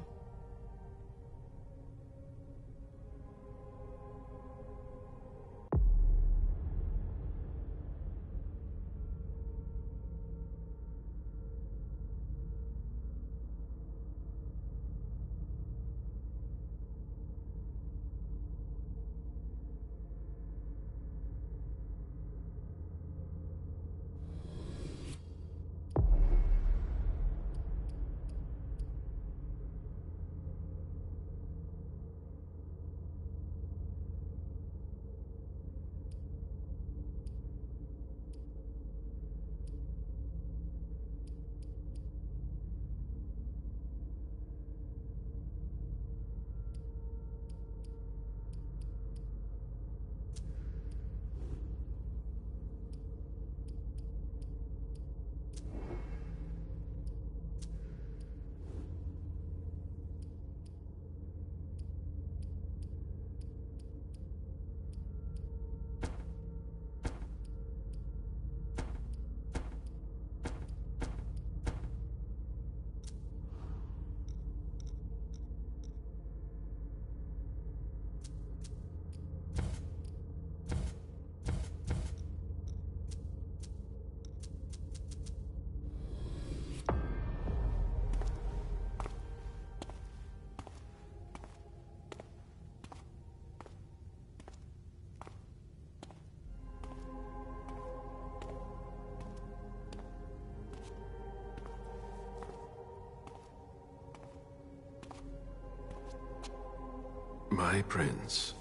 My prince.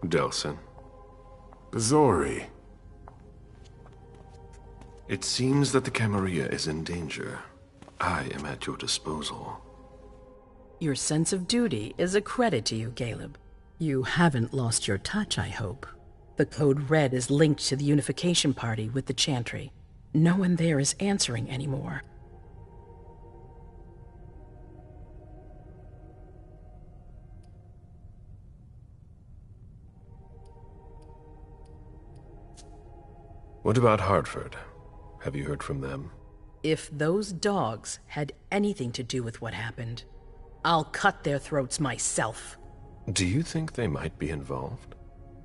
Delsin. Bazori. It seems that the Camarilla is in danger. I am at your disposal. Your sense of duty is a credit to you, Caleb. You haven't lost your touch, I hope. The Code Red is linked to the Unification Party with the Chantry. No one there is answering anymore. What about Hartford? Have you heard from them? If those dogs had anything to do with what happened, I'll cut their throats myself. Do you think they might be involved?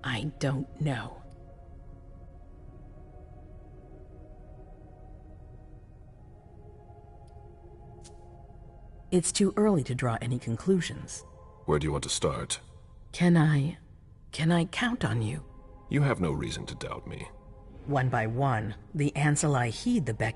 I don't know. It's too early to draw any conclusions. Where do you want to start? Can I count on you? You have no reason to doubt me. One by one, the Ansel I heed the beck